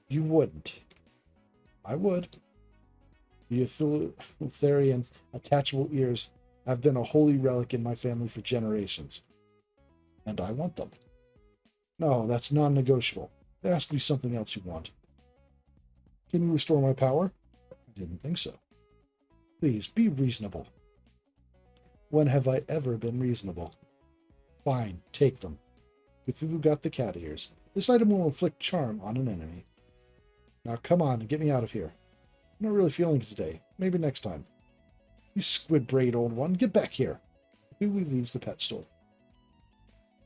you wouldn't. I would. The Utherian attachable ears have been a holy relic in my family for generations. And I want them. No, that's non-negotiable. There has to be something else you want. Can you restore my power? I didn't think so. Please, be reasonable. When have I ever been reasonable? Fine, take them. Cthulhu got the cat ears. This item will inflict charm on an enemy. Now come on and get me out of here. I'm not really feeling it today. Maybe next time. You squid-braid old one, get back here. Cthulhu leaves the pet store.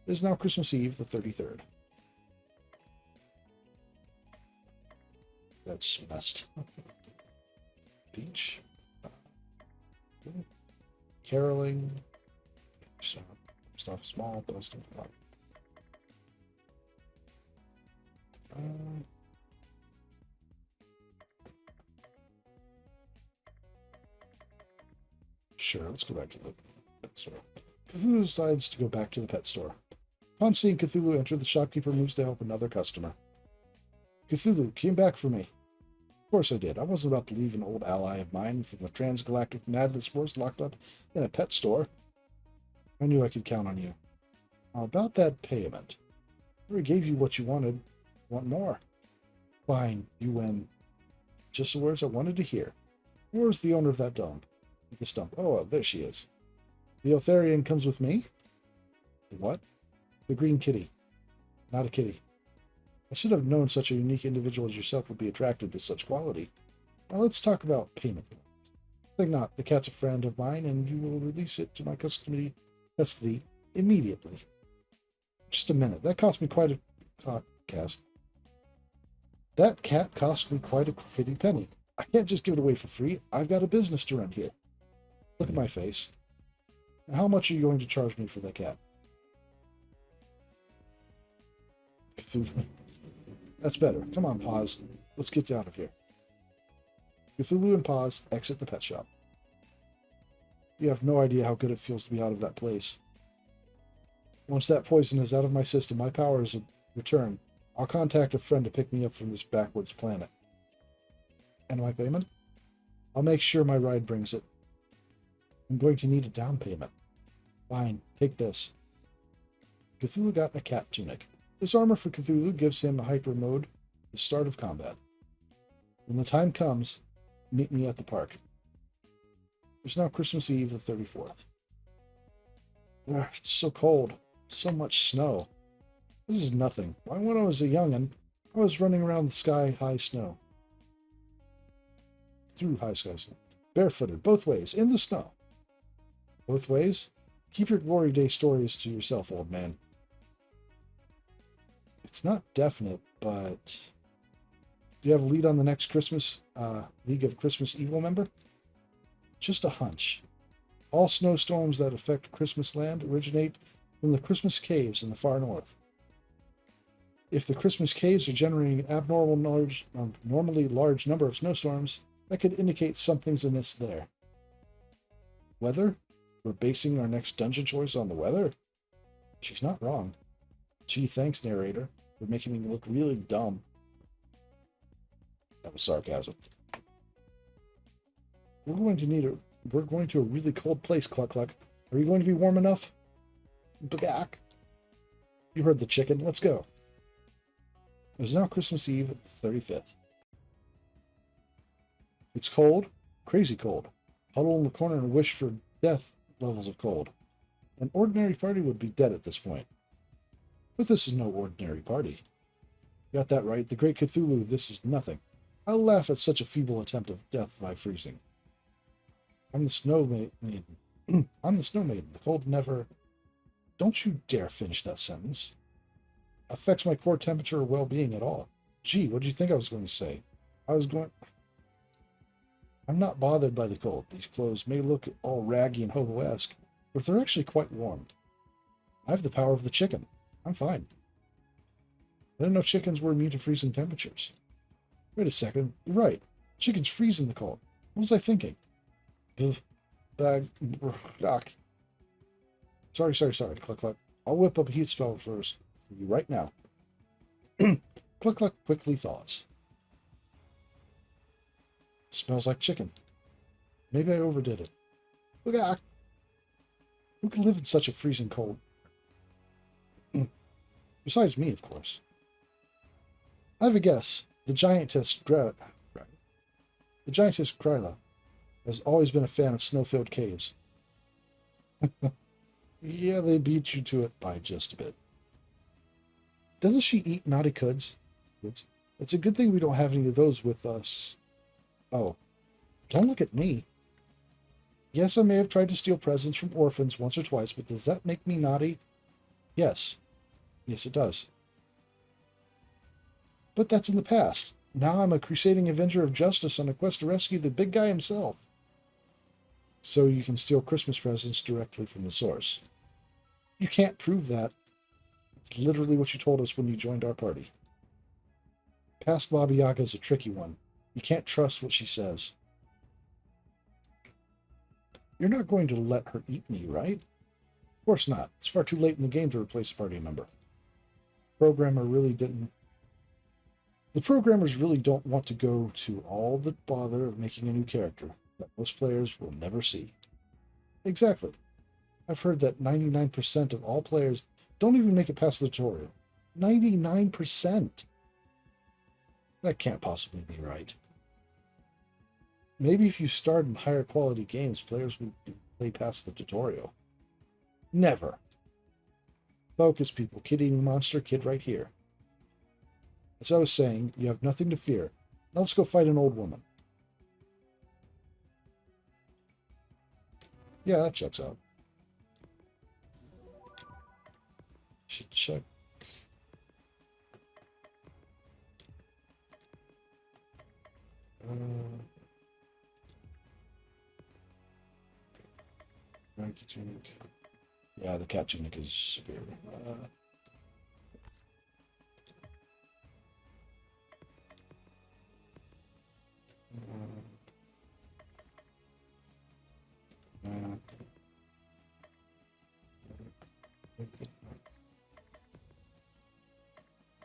It is now Christmas Eve, the 33rd. That's messed. Beach. Caroling. Stuff small, posting. Sure, let's go back to the pet store. Cthulhu decides to go back to the pet store. Upon seeing Cthulhu enter, the shopkeeper moves to help another customer. Cthulhu came back for me. Of course I did. I wasn't about to leave an old ally of mine from the transgalactic madness force locked up in a pet store. I knew I could count on you. Now about that payment. I already gave you what you wanted. Want more? Fine, you win. Just the words I wanted to hear. Where's the owner of that dump? The stump. Oh, there she is. The Utherian comes with me? The what? The green kitty. Not a kitty. I should have known such a unique individual as yourself would be attracted to such quality. Now let's talk about payment. Think not. The cat's a friend of mine, and you will release it to my custody immediately. Just a minute. That cost me quite a That cat cost me quite a pretty penny. I can't just give it away for free. I've got a business to run here. Look at my face. Now, how much are you going to charge me for that cat? Cthulhu. That's better. Come on, Pause. Let's get out of here. Cthulhu and Pause exit the pet shop. You have no idea how good it feels to be out of that place. Once that poison is out of my system, my powers return. I'll contact a friend to pick me up from this backwoods planet. And my payment? I'll make sure my ride brings it. I'm going to need a down payment. Fine, take this. Cthulhu got a cat tunic. This armor for Cthulhu gives him a hyper mode, the start of combat. When the time comes, meet me at the park. It's now Christmas Eve, the 34th. Ugh, it's so cold. So much snow. This is nothing. Why, when I was a young'un, I was running around the sky-high snow. Through high-sky snow. Barefooted, both ways, in the snow. Both ways? Keep your Glory Day stories to yourself, old man. It's not definite, but... Do you have a lead on the next Christmas League of Christmas Evil member? Just a hunch. All snowstorms that affect Christmas land originate from the Christmas caves in the far north. If the Christmas caves are generating abnormally large number of snowstorms, that could indicate something's amiss there. Weather? We're basing our next dungeon choice on the weather? She's not wrong. Gee, thanks, narrator, for making me look really dumb. That was sarcasm. We're going to a really cold place, Cluck Cluck. Are you going to be warm enough? Back. You heard the chicken. Let's go. It is now Christmas Eve, the 35th. It's cold, crazy cold. Huddle in the corner and wish for death levels of cold. An ordinary party would be dead at this point. But this is no ordinary party. Got that right. The great Cthulhu, this is nothing. I'll laugh at such a feeble attempt of death by freezing. I'm the Snow Maiden. I'm the Snow Maiden. The cold never... Don't you dare finish that sentence. Affects my core temperature or well-being at all. Gee, what do you think I was going to say? I'm not bothered by the cold. These clothes may look all raggy and hobo-esque, but they're actually quite warm. I have the power of the chicken. I'm fine. I didn't know chickens were immune to freezing temperatures. Wait a second. You're right. Chickens freeze in the cold. What was I thinking? Sorry. Cluck Cluck. I'll whip up a heat spell first for you right now. Cluck Cluck quickly thaws. Smells like chicken. Maybe I overdid it. Who can live in such a freezing cold? Besides me, of course. I have a guess. The giantess Gryla has always been a fan of snow-filled caves. Yeah, they beat you to it by just a bit. Doesn't she eat naughty cuds? It's a good thing we don't have any of those with us. Oh, don't look at me. Yes, I may have tried to steal presents from orphans once or twice, but does that make me naughty? Yes. Yes, it does. But that's in the past. Now I'm a crusading avenger of justice on a quest to rescue the big guy himself. So you can steal Christmas presents directly from the source. You can't prove that. It's literally what you told us when you joined our party. Past Baba Yaga is a tricky one. You can't trust what she says. You're not going to let her eat me, right? Of course not. It's far too late in the game to replace a party member. The programmers really don't want to go to all the bother of making a new character that most players will never see. Exactly. I've heard that 99% of all players don't even make it past the tutorial. 99%! That can't possibly be right. Maybe if you start in higher quality games, players would play past the tutorial. Never. Focus, people. Kid-eating monster, kid right here. As I was saying, you have nothing to fear. Now let's go fight an old woman. Yeah, that checks out. Should check. Cat tunic. Yeah, the cat tunic is superior.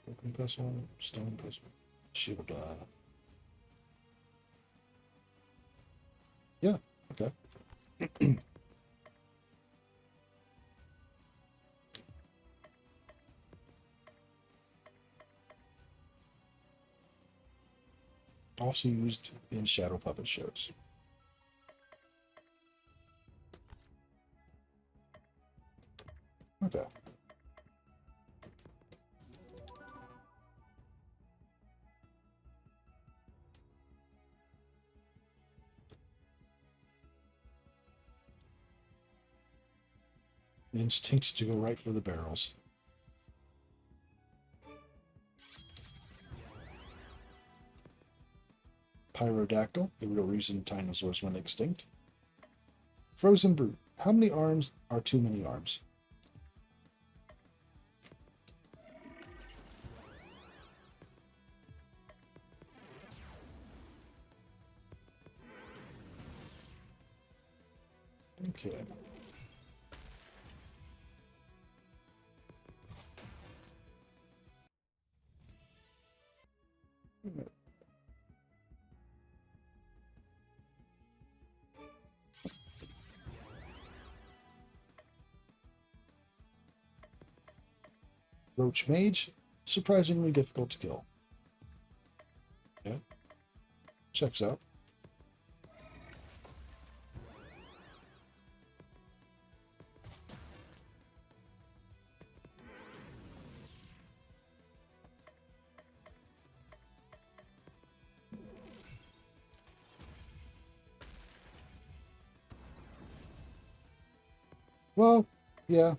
Broken pestle, stone pestle, shield. Also used in shadow puppet shows. Okay. Instinct to go right for the barrels. Pyrodactyl, the real reason dinosaurs went extinct. Frozen Brute. How many arms are too many arms? Okay. Roach Mage, surprisingly difficult to kill. Yeah. Checks out. Well, yeah.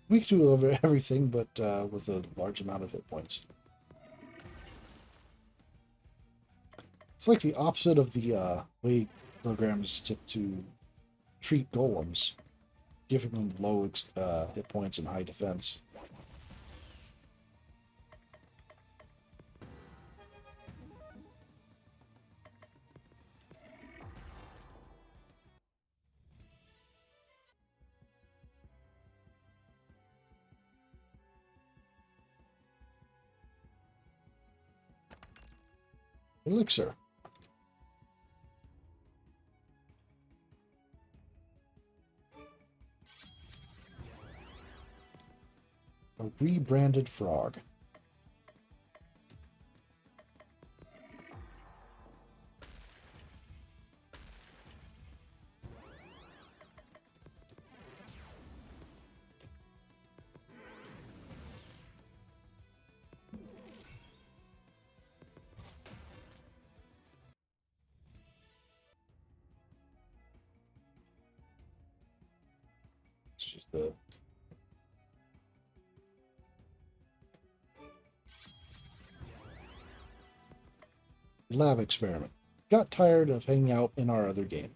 We can do everything, but with a large amount of hit points. It's like the opposite of the way programs tip to treat golems, giving them low hit points and high defense. Elixir. A rebranded frog. It's just a lab experiment. Got tired of hanging out in our other game.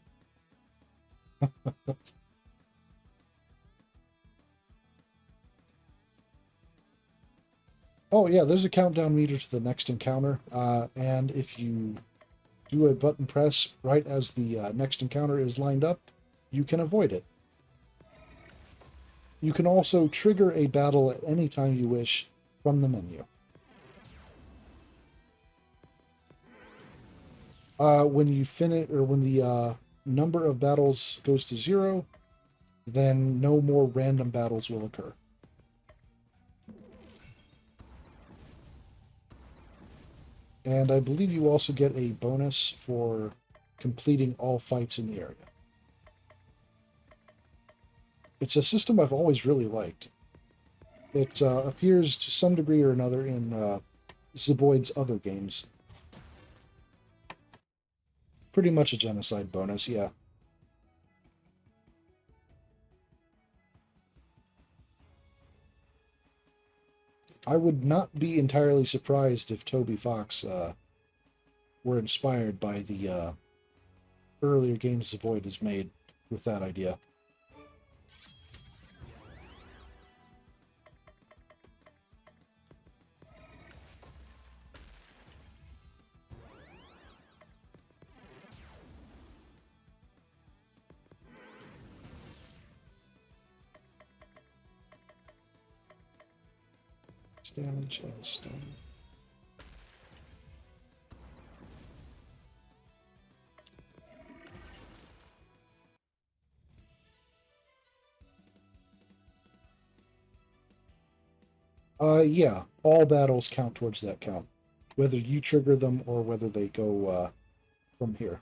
Oh yeah, there's a countdown meter to the next encounter, and if you do a button press right as the next encounter is lined up, you can avoid it. You can also trigger a battle at any time you wish from the menu. When you finish, or when the number of battles goes to 0, then no more random battles will occur. And I believe you also get a bonus for completing all fights in the area. It's a system I've always really liked. It appears to some degree or another in Zeboyd's other games. Pretty much a genocide bonus, yeah. I would not be entirely surprised if Toby Fox were inspired by the earlier games Zeboyd has made with that idea. Damage and stun. Yeah, all battles count towards that count, whether you trigger them or whether they go from here.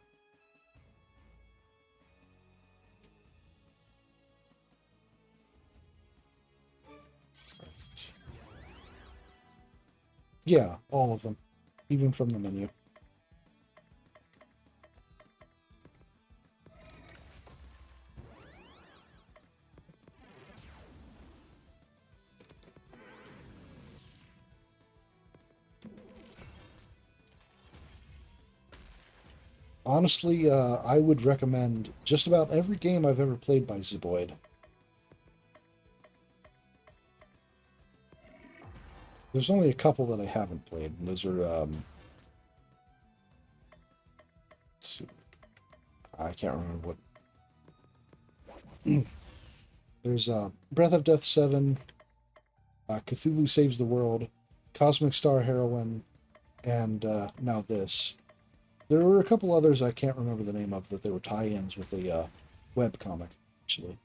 Yeah, all of them, even from the menu. Honestly, I would recommend just about every game I've ever played by Zeboyd. There's only a couple that I haven't played, and those are I can't remember what. There's Breath of Death 7, Cthulhu Saves the World, Cosmic Star Heroine, and now this. There were a couple others I can't remember the name of that they were tie-ins with a web comic, actually.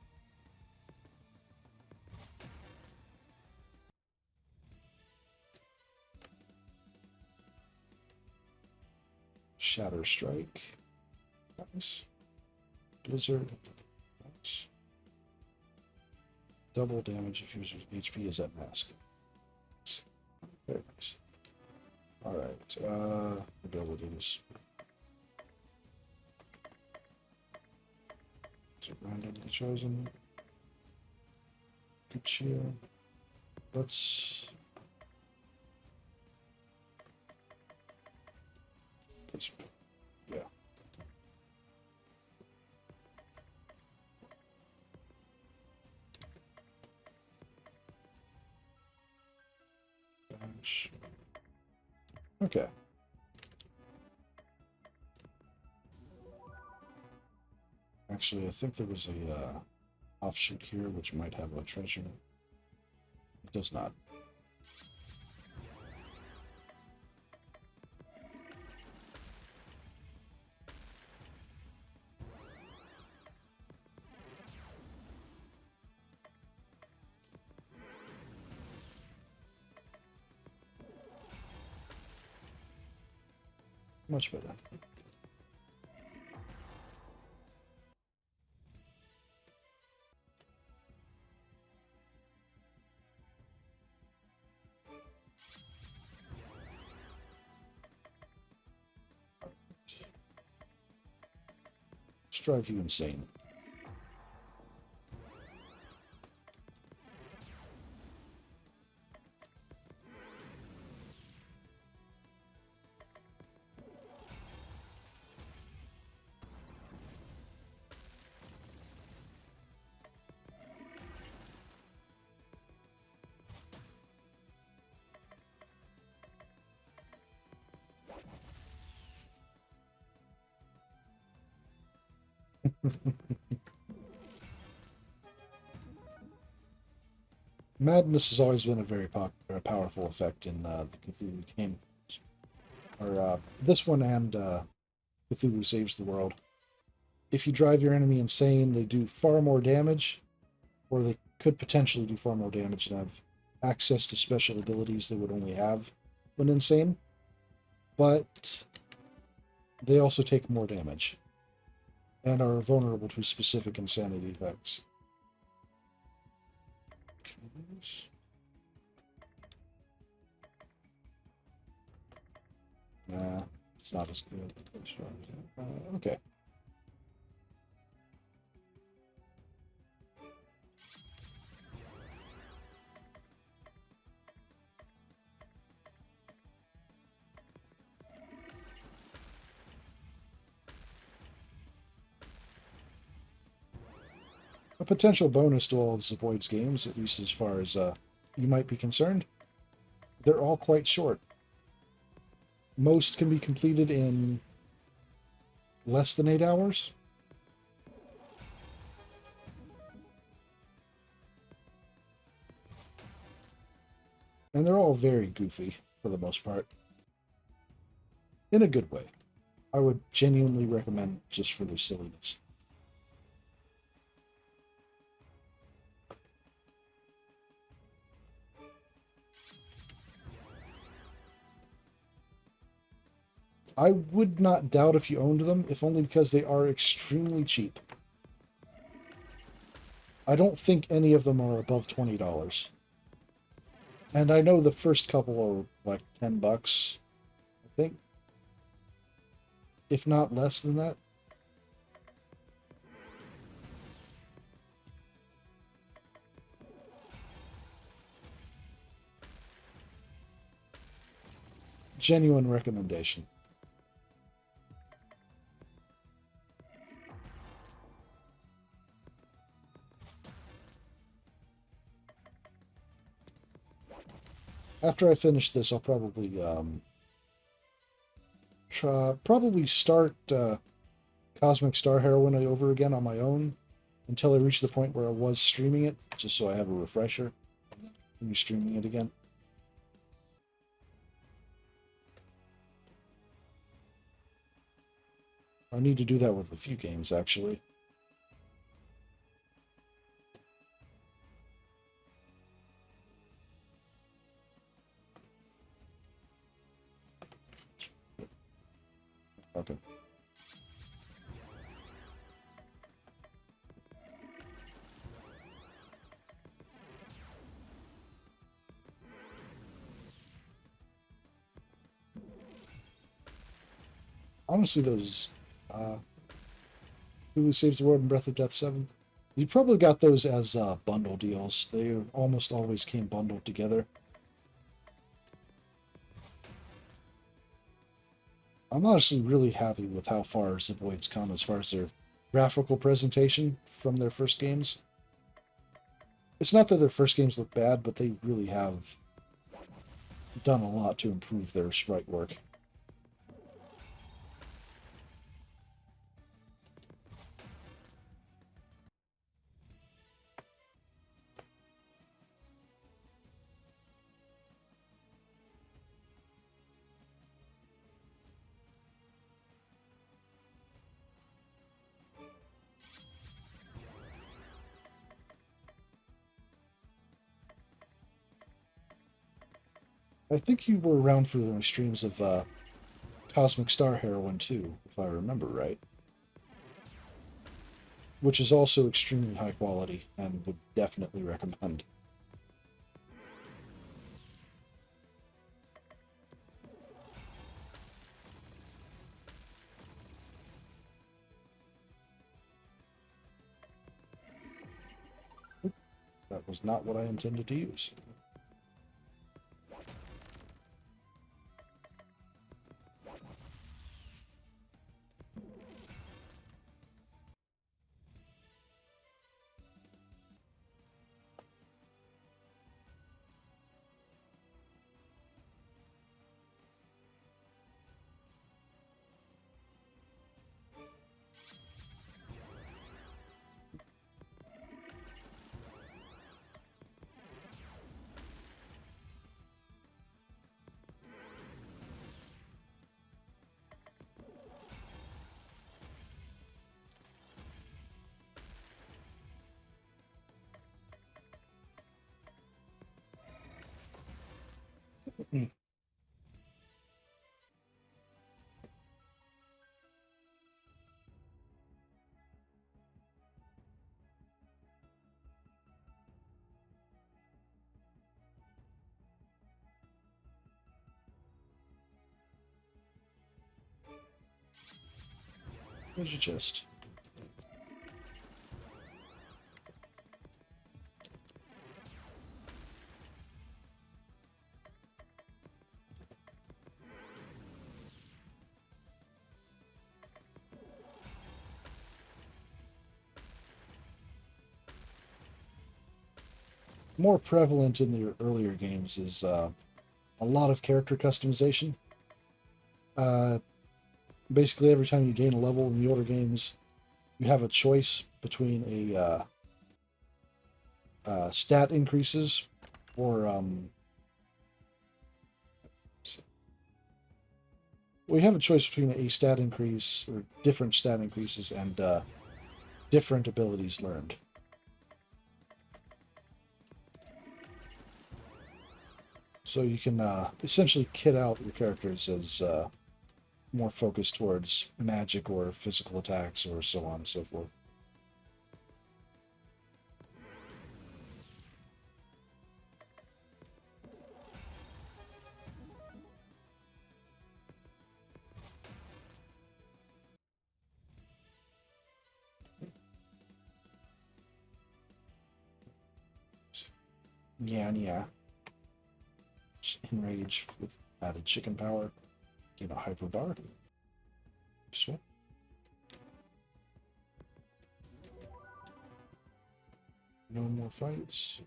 Shatter Strike. Nice. Blizzard. Nice. Double damage if user's HP is at mask. Very nice. Alright, abilities. Is it randomly chosen? Good cheer. Let's yeah. Bench. Okay. Actually, I think there was a offshoot here which might have a treasure. It does not. Much better. Let's drive you insane. Madness has always been a very powerful effect in the Cthulhu game, or this one and Cthulhu Saves the World. If you drive your enemy insane, they do far more damage, or they could potentially do far more damage and have access to special abilities they would only have when insane. But they also take more damage and are vulnerable to specific insanity effects. Nah, it's not as good. Okay. A potential bonus to all of Zeboyd's games, at least as far as you might be concerned, they're all quite short. Most can be completed in less than 8 hours. And they're all very goofy for the most part. In a good way. I would genuinely recommend just for their silliness. I would not doubt if you owned them, if only because they are extremely cheap. I don't think any of them are above $20. And I know the first couple are like $10, I think. If not less than that. Genuine recommendation. After I finish this, I'll probably start Cosmic Star Heroine over again on my own until I reach the point where I was streaming it, just so I have a refresher, and then continue streaming it again. I need to do that with a few games, actually. Okay. Honestly, those Cthulhu Saves the World and Breath of Death 7, you probably got those as bundle deals. They almost always came bundled together. I'm honestly really happy with how far Lwyd's come as far as their graphical presentation from their first games. It's not that their first games look bad, but they really have done a lot to improve their sprite work. I think you were around for the streams of Cosmic Star Heroine 2, if I remember right. Which is also extremely high quality and would definitely recommend. That was not what I intended to use. Where's your chest? More prevalent in the earlier games is a lot of character customization. Basically, every time you gain a level in the older games, you have a choice between stat increases or we have a choice between a stat increase or different stat increases and different abilities learned. So you can essentially kit out your characters as more focused towards magic or physical attacks or so on and so forth. Yeah. Enrage with added chicken power. Gain a hyper bar. Swap. No more fights.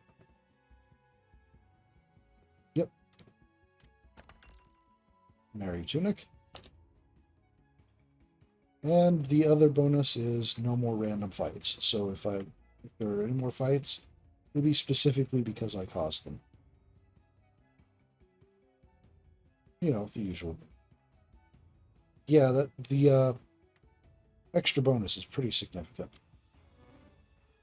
Yep. Merry Tunic. And the other bonus is no more random fights. So if there are any more fights, it'll be specifically because I caused them. You know, the usual. Yeah, the extra bonus is pretty significant.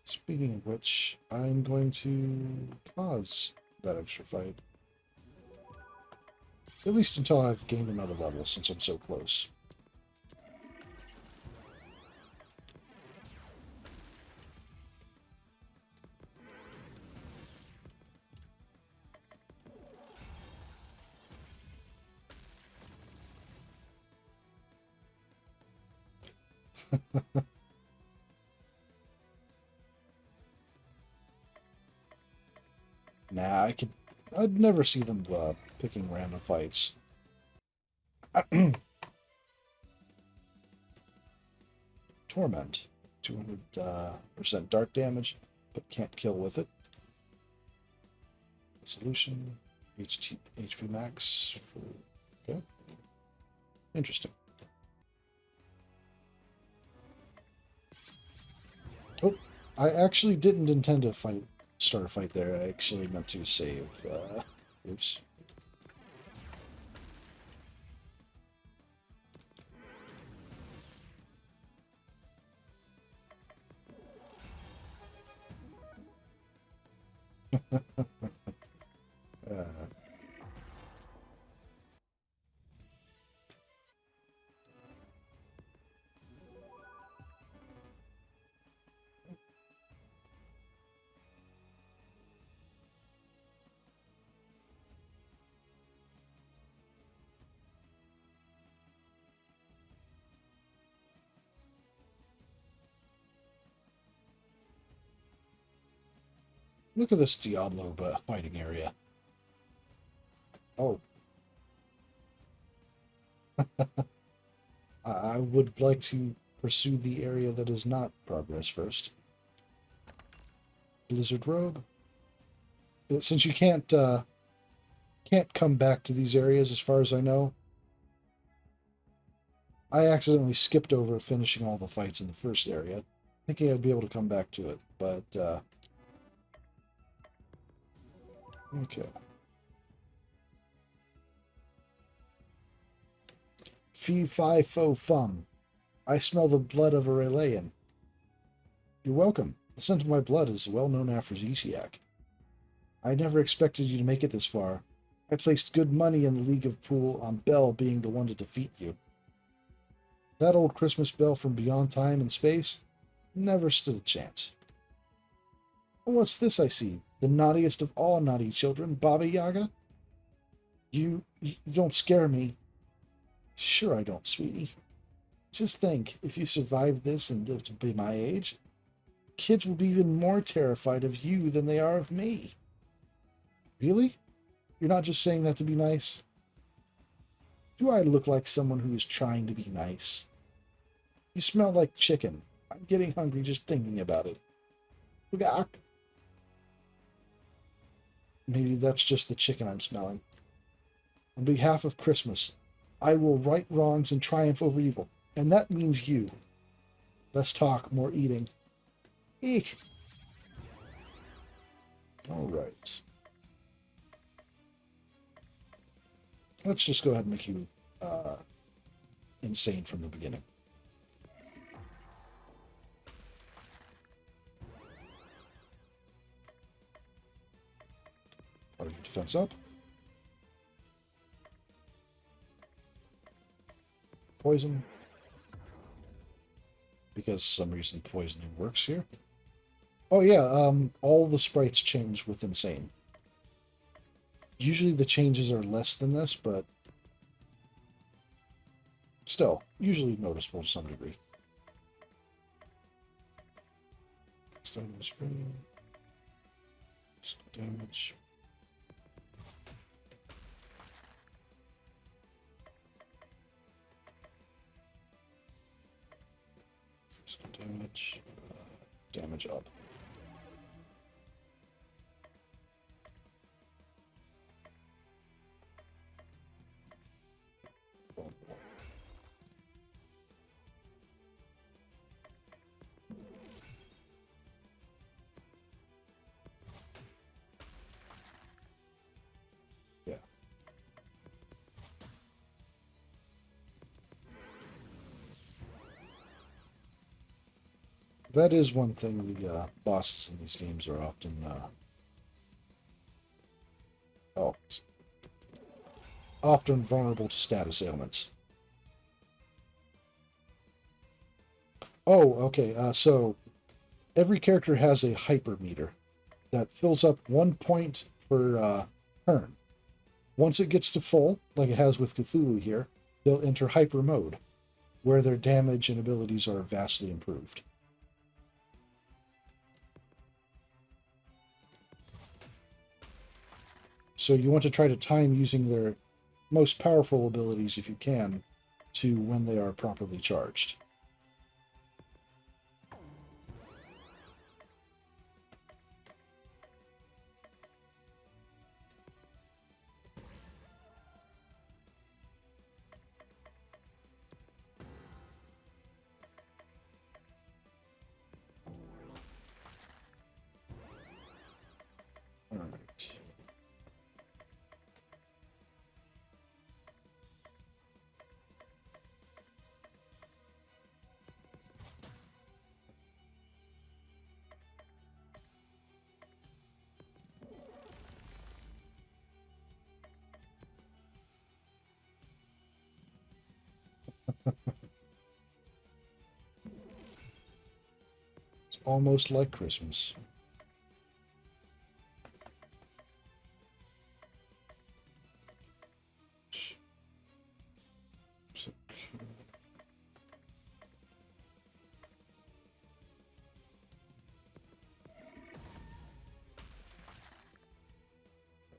Speaking of which, I'm going to cause that extra fight. At least until I've gained another level, since I'm so close. Nah, I'd never see them picking random fights. Torment. 200% dark damage, but can't kill with it. Solution. HP max. Okay. Interesting. Oh, I actually didn't intend to start a fight there. I actually meant to save. Oops. uh, Look at this Diablo fighting area. Oh. I would like to pursue the area that is not progress first. Blizzard Robe. Since you can't come back to these areas as far as I know, I accidentally skipped over finishing all the fights in the first area, thinking I'd be able to come back to it, but okay. Fee fi fo fum. I smell the blood of a Relayan. You're welcome. The scent of my blood is a well-known aphrodisiac. I never expected you to make it this far. I placed good money in the League of Pool on Bell being the one to defeat you. That old Christmas bell from beyond time and space never stood a chance. What's this I see? The naughtiest of all naughty children, Baba Yaga? You don't scare me. Sure I don't, sweetie. Just think, if you survive this and live to be my age, kids will be even more terrified of you than they are of me. Really? You're not just saying that to be nice? Do I look like someone who is trying to be nice? You smell like chicken. I'm getting hungry just thinking about it. Maybe that's just the chicken I'm smelling. On behalf of Christmas, I will right wrongs and triumph over evil. And that means you. Less talk, more eating. Eek. All right. Let's just go ahead and make you insane from the beginning. Part of your defense up. poison. Because some reason poisoning works here. Oh yeah, all the sprites change with Insane. Usually the changes are less than this, but still, usually noticeable to some degree. Damage free. Damage. Damage. Damage up. Yeah. That is one thing the bosses in these games are often often vulnerable to status ailments. Oh, okay. So every character has a hyper meter that fills up 1 point per turn. Once it gets to full, like it has with Cthulhu here, they'll enter hyper mode, where their damage and abilities are vastly improved. So you want to try to time using their most powerful abilities, if you can, to when they are properly charged. All right. It's almost like Christmas.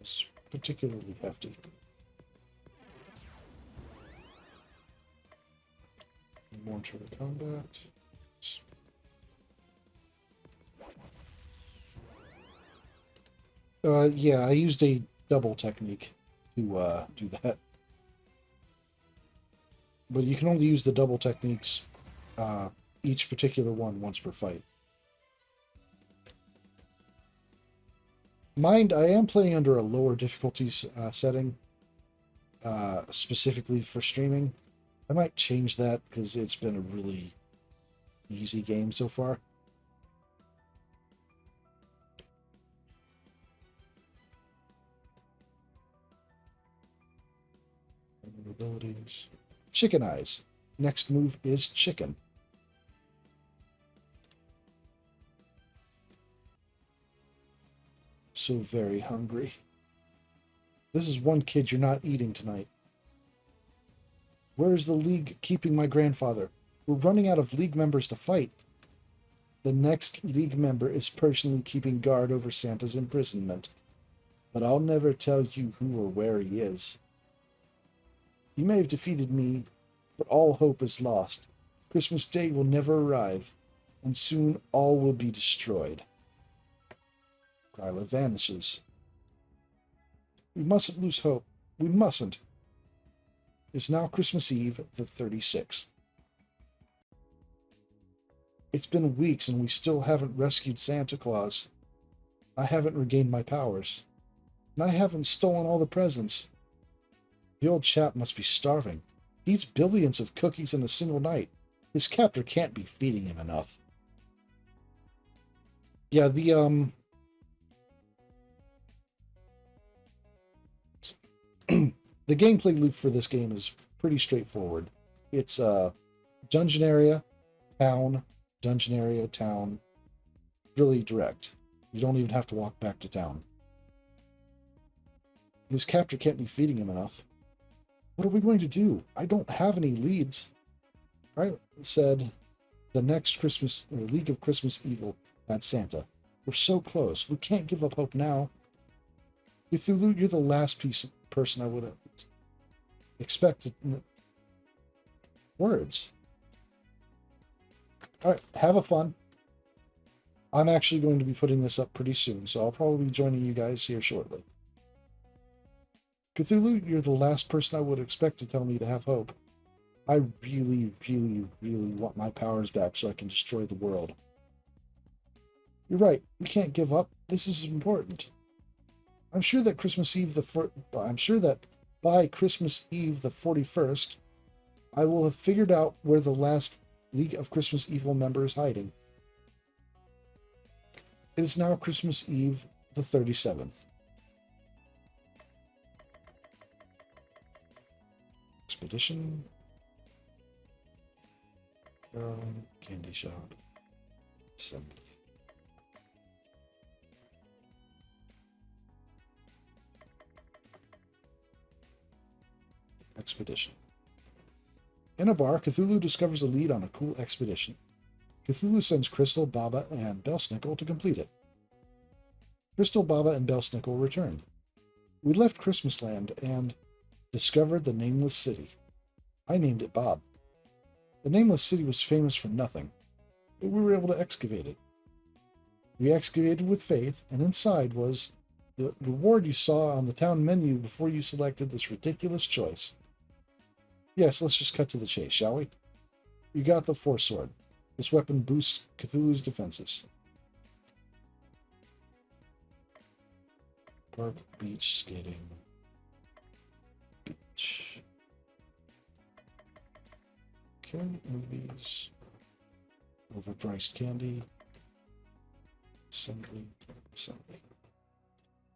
It's particularly hefty. More to the combat. Yeah, I used a double technique to do that. But you can only use the double techniques, each particular one once per fight. Mind, I am playing under a lower difficulties setting, specifically for streaming. I might change that because it's been a really easy game so far. Abilities. Chicken Eyes. Next move is chicken. So very hungry. This is one kid you're not eating tonight. Where is the League keeping my grandfather? We're running out of League members to fight. The next League member is personally keeping guard over Santa's imprisonment. But I'll never tell you who or where he is. You may have defeated me, but all hope is lost. Christmas Day will never arrive, and soon all will be destroyed. Gryla vanishes. We mustn't lose hope. We mustn't. It's now Christmas Eve, the 36th. It's been weeks and we still haven't rescued Santa Claus. I haven't regained my powers. And I haven't stolen all the presents. The old chap must be starving. He eats billions of cookies in a single night. His captor can't be feeding him enough. Yeah, the gameplay loop for this game is pretty straightforward. It's dungeon area, town, dungeon area, town. Really direct. You don't even have to walk back to town. His captor can't be feeding him enough. What are we going to do? I don't have any leads. I said the next Christmas, or League of Christmas Evil at Santa. We're so close. We can't give up hope now. Cthulhu, you're the last person I would have expected. Words. All right, have a fun. I'm actually going to be putting this up pretty soon, so I'll probably be joining you guys here shortly. Cthulhu, you're the last person I would expect to tell me to have hope. I really, really, really want my powers back so I can destroy the world. You're right. We can't give up. This is important. I'm sure that by Christmas Eve the 41st, I will have figured out where the last League of Christmas Evil member is hiding. It is now Christmas Eve the 37th. Expedition. Candy shop. Assembly. Expedition. In a bar, Cthulhu discovers a lead on a cool expedition. Cthulhu sends Crystal, Baba, and Belsnickel to complete it. Crystal, Baba, and Belsnickel return. We left Christmasland and discovered the Nameless City. I named it Bob. The Nameless City was famous for nothing, but we were able to excavate it. We excavated with faith, and inside was the reward you saw on the town menu before you selected this ridiculous choice. Yes, let's just cut to the chase, shall we? You got the Force Sword. This weapon boosts Cthulhu's defenses. Park, beach, skating. Beach. Okay, movies. Overpriced candy. Assembly.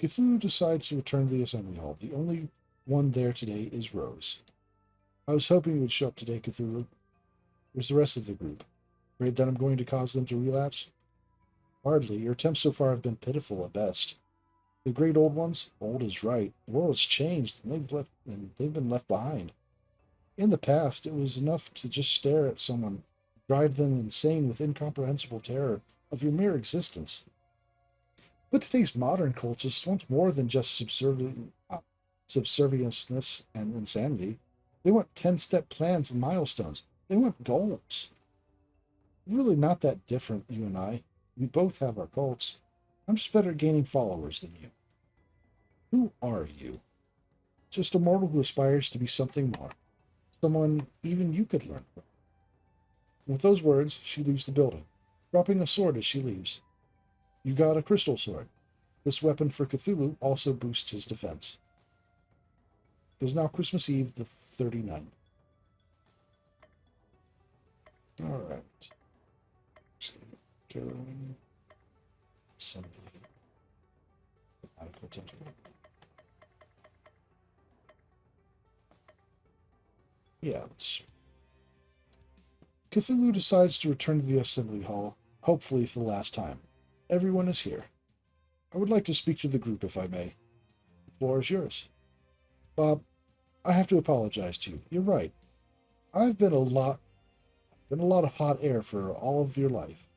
Cthulhu decides to return to the assembly hall. The only one there today is Rose. I was hoping you would show up today, Cthulhu. Where's the rest of the group? Afraid that I'm going to cause them to relapse? Hardly. Your attempts so far have been pitiful at best. The great old ones? Old is right. The world has changed, and they've been left behind. In the past, it was enough to just stare at someone, drive them insane with incomprehensible terror of your mere existence. But today's modern cultists want more than just subservienceness and insanity. They want 10-step plans and milestones. They want goals. We're really not that different, you and I. We both have our cults. I'm just better at gaining followers than you. Who are you? Just a mortal who aspires to be something more. Someone even you could learn from. With those words, she leaves the building, dropping a sword as she leaves. You got a crystal sword. This weapon for Cthulhu also boosts his defense. It is now Christmas Eve the 39th. All right. Assembly. Medical tentacle. Yeah, Cthulhu decides to return to the assembly hall, hopefully for the last time. Everyone is here. I would like to speak to the group, if I may. The floor is yours. Bob, I have to apologize to you. You're right. I've been a lot of hot air for all of your life.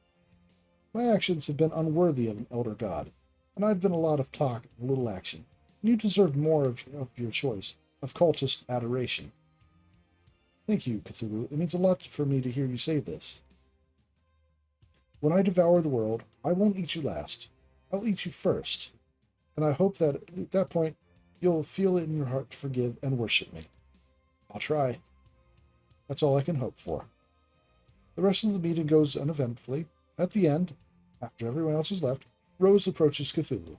My actions have been unworthy of an elder god, and I've been a lot of talk and little action. You deserve more of your choice of cultist adoration. Thank you, Cthulhu. It means a lot for me to hear you say this. When I devour the world, I won't eat you last. I'll eat you first. And I hope that at that point, you'll feel it in your heart to forgive and worship me. I'll try. That's all I can hope for. The rest of the meeting goes uneventfully. At the end, after everyone else has left, Rose approaches Cthulhu.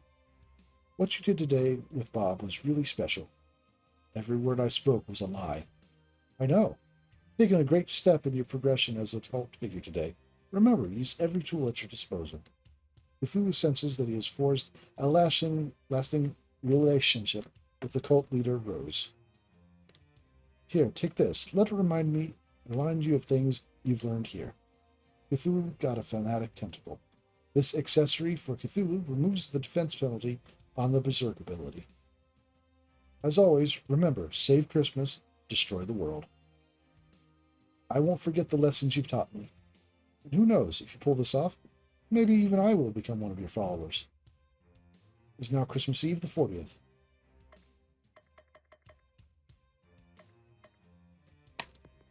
What you did today with Bob was really special. Every word I spoke was a lie. I know. You've taken a great step in your progression as a cult figure today. Remember, use every tool at your disposal. Cthulhu senses that he has forged a lasting relationship with the cult leader, Rose. Here, take this. Let it remind me and remind you of things you've learned here. Cthulhu got a fanatic tentacle. This accessory for Cthulhu removes the defense penalty on the Berserk ability. As always, remember, save Christmas, destroy the world. I won't forget the lessons you've taught me. And who knows, if you pull this off, maybe even I will become one of your followers. It is now Christmas Eve, the 40th.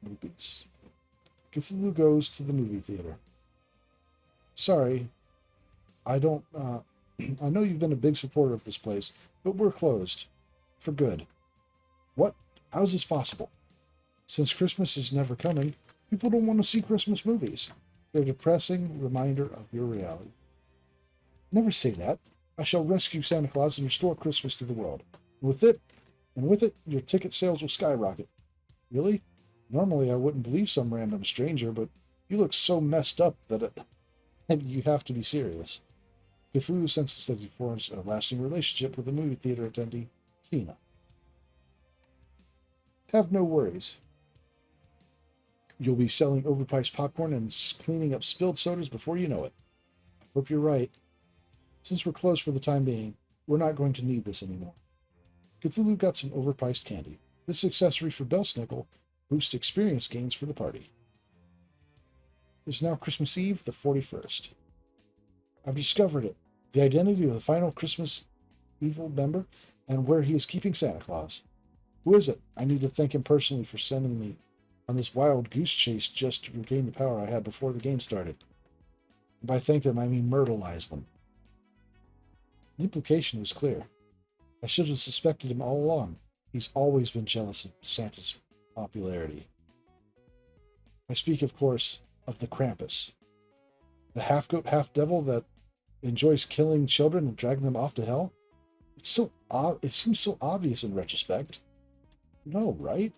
Movies. Cthulhu goes to the movie theater. Sorry, I don't, I know you've been a big supporter of this place, but we're closed. For good. What? How is this possible? Since Christmas is never coming, people don't want to see Christmas movies. They're a depressing reminder of your reality. Never say that. I shall rescue Santa Claus and restore Christmas to the world. With it, your ticket sales will skyrocket. Really? Normally I wouldn't believe some random stranger, but you look so messed up that you have to be serious. Cthulhu senses that he forms a lasting relationship with a movie theater attendee, Tina. Have no worries. You'll be selling overpriced popcorn and cleaning up spilled sodas before you know it. I hope you're right. Since we're closed for the time being, we're not going to need this anymore. Cthulhu got some overpriced candy. This accessory for Belsnickel boosts experience gains for the party. It is now Christmas Eve, the 41st. I've discovered it. The identity of the final Christmas evil member and where he is keeping Santa Claus. Who is it? I need to thank him personally for sending me on this wild goose chase just to regain the power I had before the game started. And by thank them, I mean myrtleize them. The implication was clear. I should have suspected him all along. He's always been jealous of Santa's popularity. I speak, of course, of the Krampus. The half-goat, half-devil that enjoys killing children and dragging them off to hell? It seems so obvious in retrospect. No, right?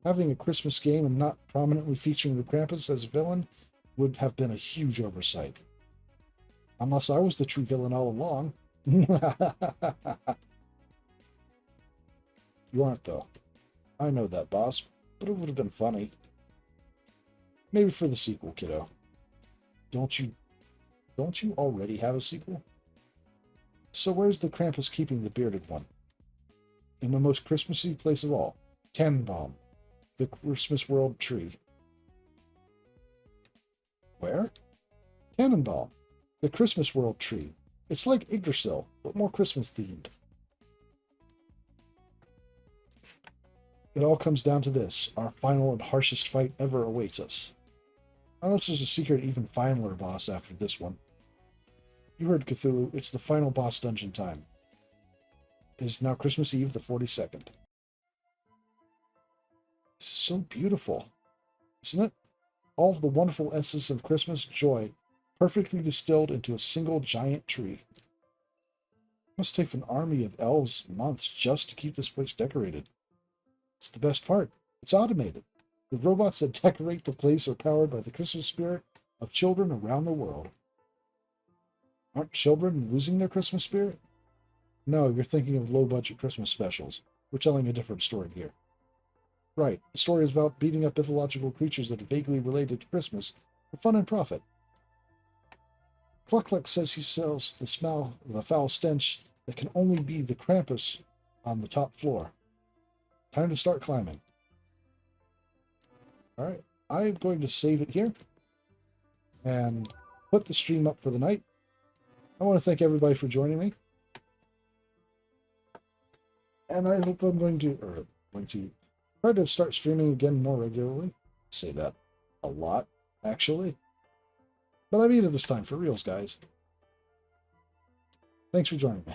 Having a Christmas game and not prominently featuring the Krampus as a villain would have been a huge oversight. Unless I was the true villain all along. You aren't, though. I know that, boss, but it would have been funny. Maybe for the sequel, kiddo. Don't you already have a sequel? So where's the Krampus keeping the bearded one? In the most Christmassy place of all, Tannenbaum, the Christmas World tree. Where? Tannenbaum, the Christmas World tree. It's like Yggdrasil, but more Christmas themed. It all comes down to this. Our final and harshest fight ever awaits us. Unless there's a secret even finaler boss after this one. You heard Cthulhu. It's the final boss dungeon time. It is now Christmas Eve, the 42nd. This is so beautiful, isn't it? All of the wonderful essence of Christmas joy perfectly distilled into a single giant tree. It must take an army of elves months just to keep this place decorated. It's the best part. It's automated. The robots that decorate the place are powered by the Christmas spirit of children around the world. Aren't children losing their Christmas spirit? No, you're thinking of low-budget Christmas specials. We're telling a different story here. Right, the story is about beating up mythological creatures that are vaguely related to Christmas for fun and profit. Cluck says he sells the foul stench that can only be the Krampus on the top floor. Time to start climbing. Alright, I'm going to save it here and put the stream up for the night. I want to thank everybody for joining me. And I hope I'm going to try to start streaming again more regularly. Say that a lot, actually. But I mean it this time, for reals, guys. Thanks for joining me.